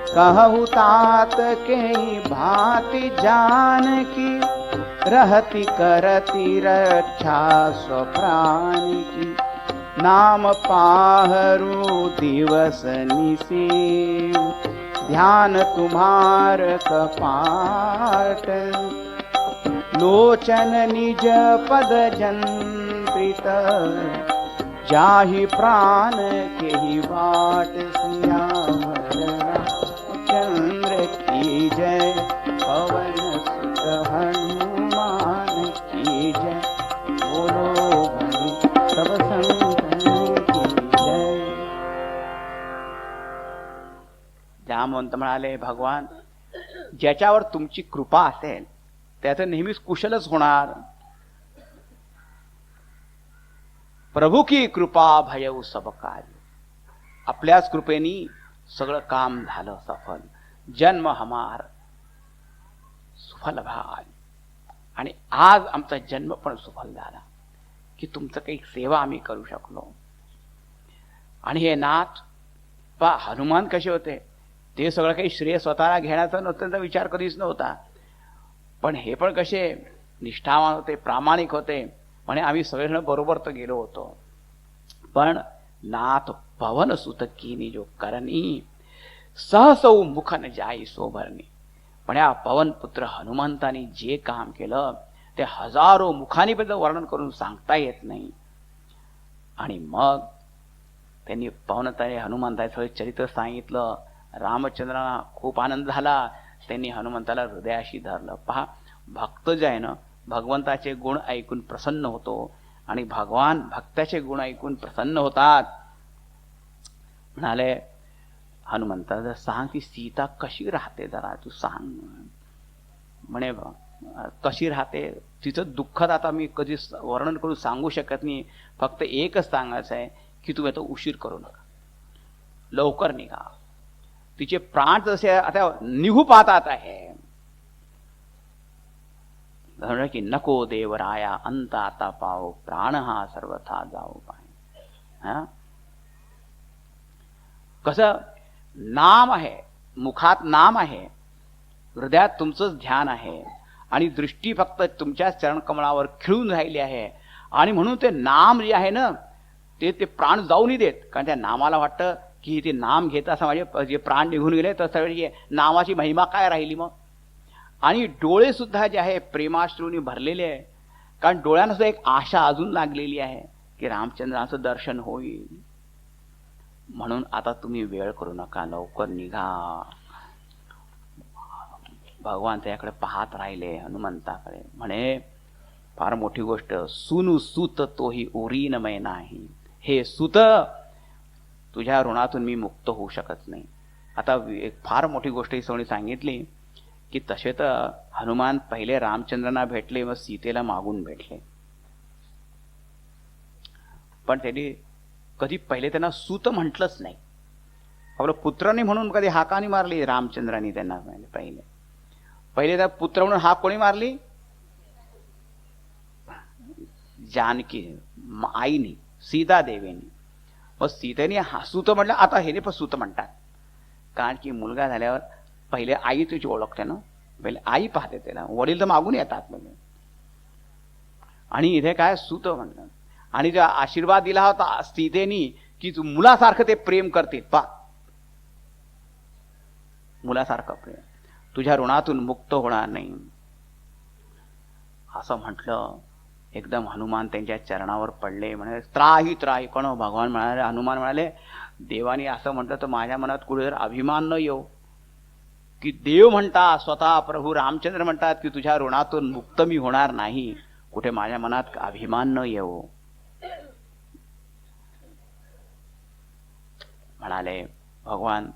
[SPEAKER 1] कहु तात के भांति जानकी, रहति करति रक्षा स्वप्राण की। नाम पाहरू दिवस निसी, ध्यान तुम्हार कपाट। लोचन निज पद जंत्रित, जाहि प्राण के ही बाट। सियावर रामचंद्र की जय, पवन सुत हनुमान की जय। बोलो भाई सब संतन की जय। जामवंत म्हणाले, भगवान ज्याच्यावर तुमची कृपा असेल त्याचं नेहमीच कुशलच होणार. प्रभू की कृपा भयउ सब कार्य, आपल्याच कृपेनी सगळं काम झालं सफल. जन्म हमार सुफल भाल, आणि आज आमचा जन्म पण सुफल झाला की तुमचं काही सेवा आम्ही करू शकलो. आणि हे नाथ पा हनुमान कसे होते, ते सगळं काही श्रेय स्वतःला घेण्याचा नव्हता, त्यांचा विचार कधीच नव्हता. पण हे पण कसे निष्ठावान होते, प्रामाणिक होते. म्हणे आम्ही सगळेजण बरोबर तर गेलो होतो, पण नाथ पवन सुत कीनी जो करणी, सहसौ मुख न जाई सोभरणी. पण या पवन पुत्र हनुमंतानी जे काम केलं ते हजारो मुखांनी पण वर्णन करून सांगता येत नाही. आणि मग त्यांनी पवनताने हनुमंताचे सगळे चरित्र सांगितलं. रामचंद्रांना खूप आनंद झाला. त्यांनी हनुमंताला हृदयाशी धरलं. पहा, भक्त जे आहे ना, भगवंताचे गुण ऐकून प्रसन्न होतो, आणि भगवान भक्ताचे गुण ऐकून प्रसन्न होतात. म्हणाले हनुमंता, जर सांग ती सीता कशी राहते, जरा तू सांग. म्हणे कशी राहते, तिचं दुःखात आता मी कधी वर्णन करून सांगू शकत नाही. फक्त एकच सांगायचं आहे की तुम्ही आता उशीर करू नका, लवकर निघा. तिचे प्राण जसे आता निघू पाहतात आहे की नको देवराया अंत आता पाओ, प्राण हा सर्वथा जाऊ पाय. कसं नाम आहे, मुखात नाम आहे, हृदयात तुमचंच ध्यान आहे, आणि दृष्टी फक्त तुमच्या चरणकमळावर खिळून राहिली आहे. आणि म्हणून ते नाम जे आहे ना, ते प्राण जाऊ नाही देत. कारण त्या नामाला वाटतं की ते नाम घेत असं माझे जे प्राण निघून गेले, तर सगळी नामाची महिमा काय राहिली मग. आणि डोळे सुद्धा जे आहे प्रेमाश्रूंनी भरलेले आहे, कारण डोळ्यांना सुद्धा एक आशा अजून लागलेली आहे की रामचंद्राचं दर्शन होईल. म्हणून आता तुम्ही वेळ करू नका, लवकर निघा. भगवान त्याकडे पाहत राहिले, हनुमंताकडे. म्हणे फार मोठी गोष्ट, सुनु सुत तोही उरीनमय नाही. हे सुत, तुझ्या ऋणातून मी मुक्त होऊ शकत नाही. आता एक फार मोठी गोष्ट ही सगळी सांगितली की तसे तर हनुमान पहिले रामचंद्रांना भेटले, व सीतेला मागून भेटले. पण त्यांनी कधी पहिले त्यांना सूत म्हटलंच नाही. आपलं पुत्रांनी म्हणून कधी हाकानी मारली रामचंद्रांनी त्यांना. पहिले त्या पुत्र म्हणून हाक कोणी मारली? जानकी आईनी, सीता देवीनी. मग सीतेने सूत म्हटलं, आता हे पण सूत म्हणतात. कारण की मुलगा झाल्यावर पहिले आई तुझी ओळखते ना, पहिले आई पाहते त्याला, वडील तर मागून येतात म्हणजे. आणि इथे काय सूत म्हणलं, आणि जो आशीर्वाद दिला होता सीतेनी की तू मुलासारखं ते प्रेम करते, पा मुलासारखं प्रेम, तुझ्या ऋणातून मुक्त होणार नाही असं म्हटलं. एकदम हनुमान त्यांच्या चरणावर पडले, म्हणाले त्राही त्राही. कोण भगवान म्हणाले, हनुमान म्हणाले देवानी असं म्हटलं तर माझ्या मनात कुठे अभिमान न येऊ, की देव म्हणतात, स्वतः प्रभू रामचंद्र म्हणतात की तुझ्या ऋणातून मुक्त मी होणार नाही, कुठे माझ्या मनात अभिमान न येऊ. म्हणाले भगवान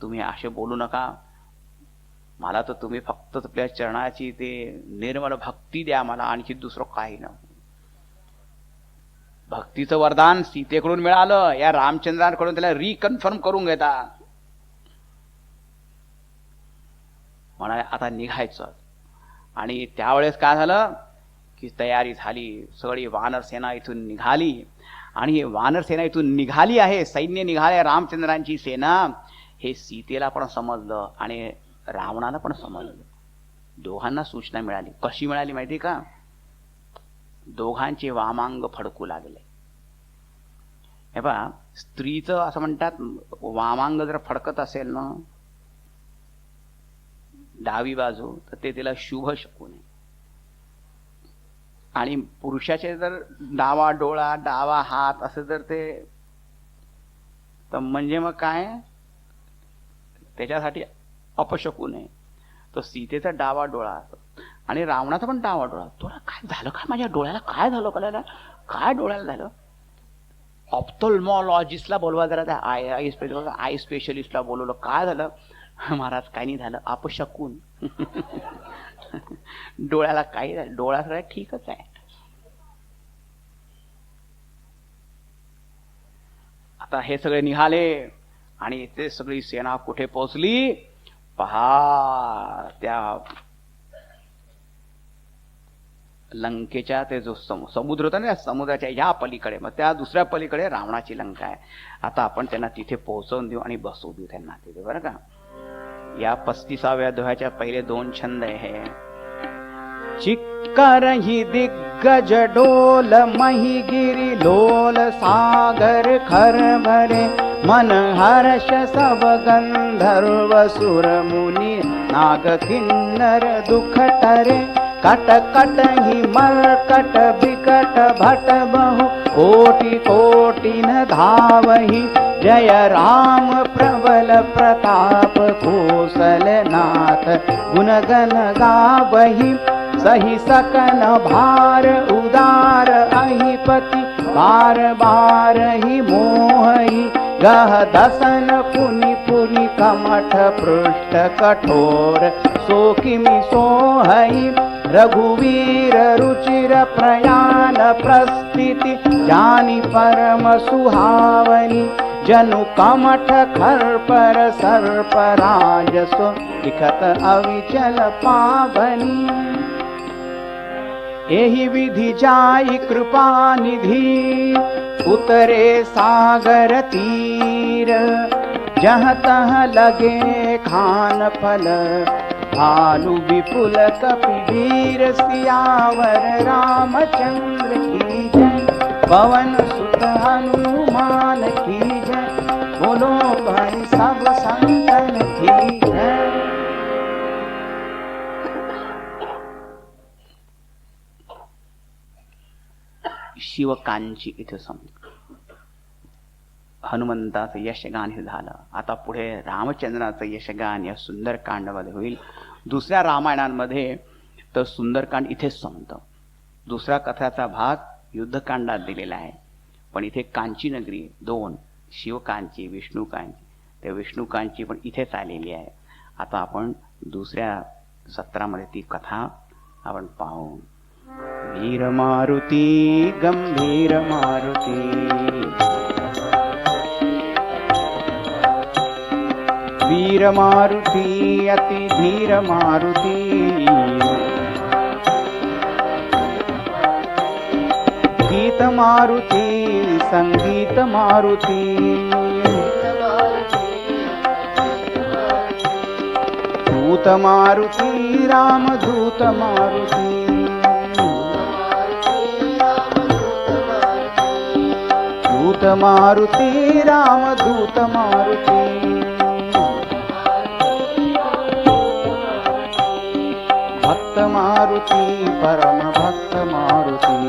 [SPEAKER 1] तुम्ही असे बोलू नका, मला तर तुम्ही फक्त आपल्या चरणाची ते निर्मल भक्ती द्या, मला आणखी दुसरं काही न. भक्तीचं वरदान सीतेकडून मिळालं, या रामचंद्रांकडून त्याला रिकन्फर्म करून घेता. म्हणाले आता निघायचं. आणि त्यावेळेस काय झालं की तयारी झाली, सगळी वानर सेना इथून निघाली. आणि हे वानर सेना इथून निघाली आहे, सैन्य निघाले रामचंद्रांची सेना, हे सीतेला पण समजलं आणि रावणाला पण समजलं. दोघांना सूचना मिळाली. कशी मिळाली माहिती का? दोघांचे वामांग फडकू लागले. हे पहा, स्त्रीचं असं म्हणतात वामांग जर फडकत असेल ना डावी बाजू, तर ते तिला शुभ शकून आहे. आणि पुरुषाचे जर डावा डोळा डावा हात असं जर ते, तर म्हणजे मग काय त्याच्यासाठी अपशकून आहे. तो सीतेचा डावा डोळा आणि रावणाचा पण डावा डोळा. तुला काय झालं, काय माझ्या डोळ्याला काय झालं, कळायला काय डोळ्याला झालं? ऑप्थल्मॉलॉजिस्टला बोलवा जरा, त्या आय स्पेशलिस्टला बोलवलं. काय झालं? महाराज काही नाही झालं, अपशकून. डोळ्याला काही झालं, डोळा सगळ्या ठीकच आहे. आता हे सगळे निघाले आणि ते सगळी सेना कुठे पोहोचली पहा, त्या लंकेच्या ते जो समुद्र होता ना, समुद्राच्या या पलीकडे, मग त्या दुसऱ्या पलीकडे रावणाची लंका आहे. आता आपण त्यांना तिथे पोहोचवून देऊ आणि बसवू देऊ त्यांना तिथे, बरं का. या 35व्या अध्यायाच्या पहिले 2 छंद आहे. चिक्कर ही दिग्गज डोल मही गिरी लोल सागर खर भरे मन हर्ष सब गंधर्व सुर मुनि नाग किन्नर दुख टरे कट कट ही मरकट बिकट भट बहु कोटि कोटि न धावहि जय राम प्रबल प्रताप कौशलनाथ गुणगन गावहि सही सकन भार उदार अहिपति बार बार ही मोहि गह दसन पुनि पुनि कमठ पृष्ठ कठोर सो किमि सोहहि रघुवीर रुचिर प्रयाण प्रस्थिति जानि परम सुहावनी जनु कमठ खर पर सर्प राजसो लिखत अविचल पावनी एहि विधि जाई कृपा निधि उतरे सागर तीर जहाँ तहाँ लगे खान फल भालू विपुल कपिवीर सियावर रामचंद्र की जय पवन सुत हनुमान की जय बोलो भाई सब संतन की जय। शिवकांची इथे समज हनुमंताचं यशगान हे झालं. आता पुढे रामचंद्राचं यशगान या सुंदरकांडामध्ये होईल. दुसऱ्या रामायणांमध्ये तर सुंदरकांड इथेच संपतं. दुसरा कथाचा भाग युद्धकांडात दिलेला आहे, पण इथे कांची नगरी 2 शिवकांची विष्णुकांची, त्या विष्णुकांची पण इथेच आलेली आहे. आता आपण दुसऱ्या सत्रामध्ये ती कथा आपण पाहू. वीर मारुती गंभीर मारुती वीर मारुती अति धीर मारुती गीत मारुती संगीत मारुती
[SPEAKER 2] दूत मारुती रामदूत मारुती दूत मारुती रामदूत मारुती भक्त मारुती परम भक्त मारुती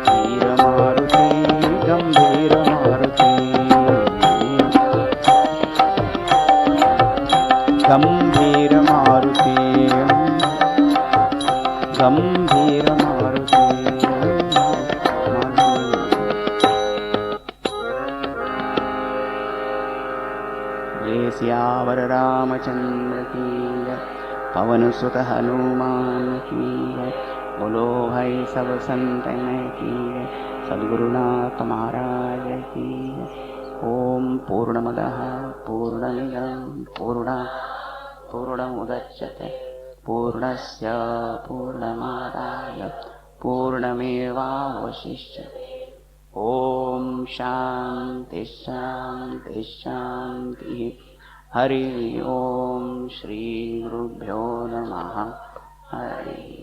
[SPEAKER 2] वीर मारुती गंभीर मारुती गंभीर मारुती गंभीर मारुती जय सियावर रामचंद्र की जय पवन सुत हनुमान की जय बोलो भाई सब संतन की जय सद्गुरुनाथ महाराज की जय ओम पूर्णमदः पूर्णमिदं पूर्णमुदच्यते पूर्णस्य पूर्णमादाय पूर्णमेवावशिष्यते ओम शांति शांति शांति हरि ओम श्री गुरुभ्यो नमः हरि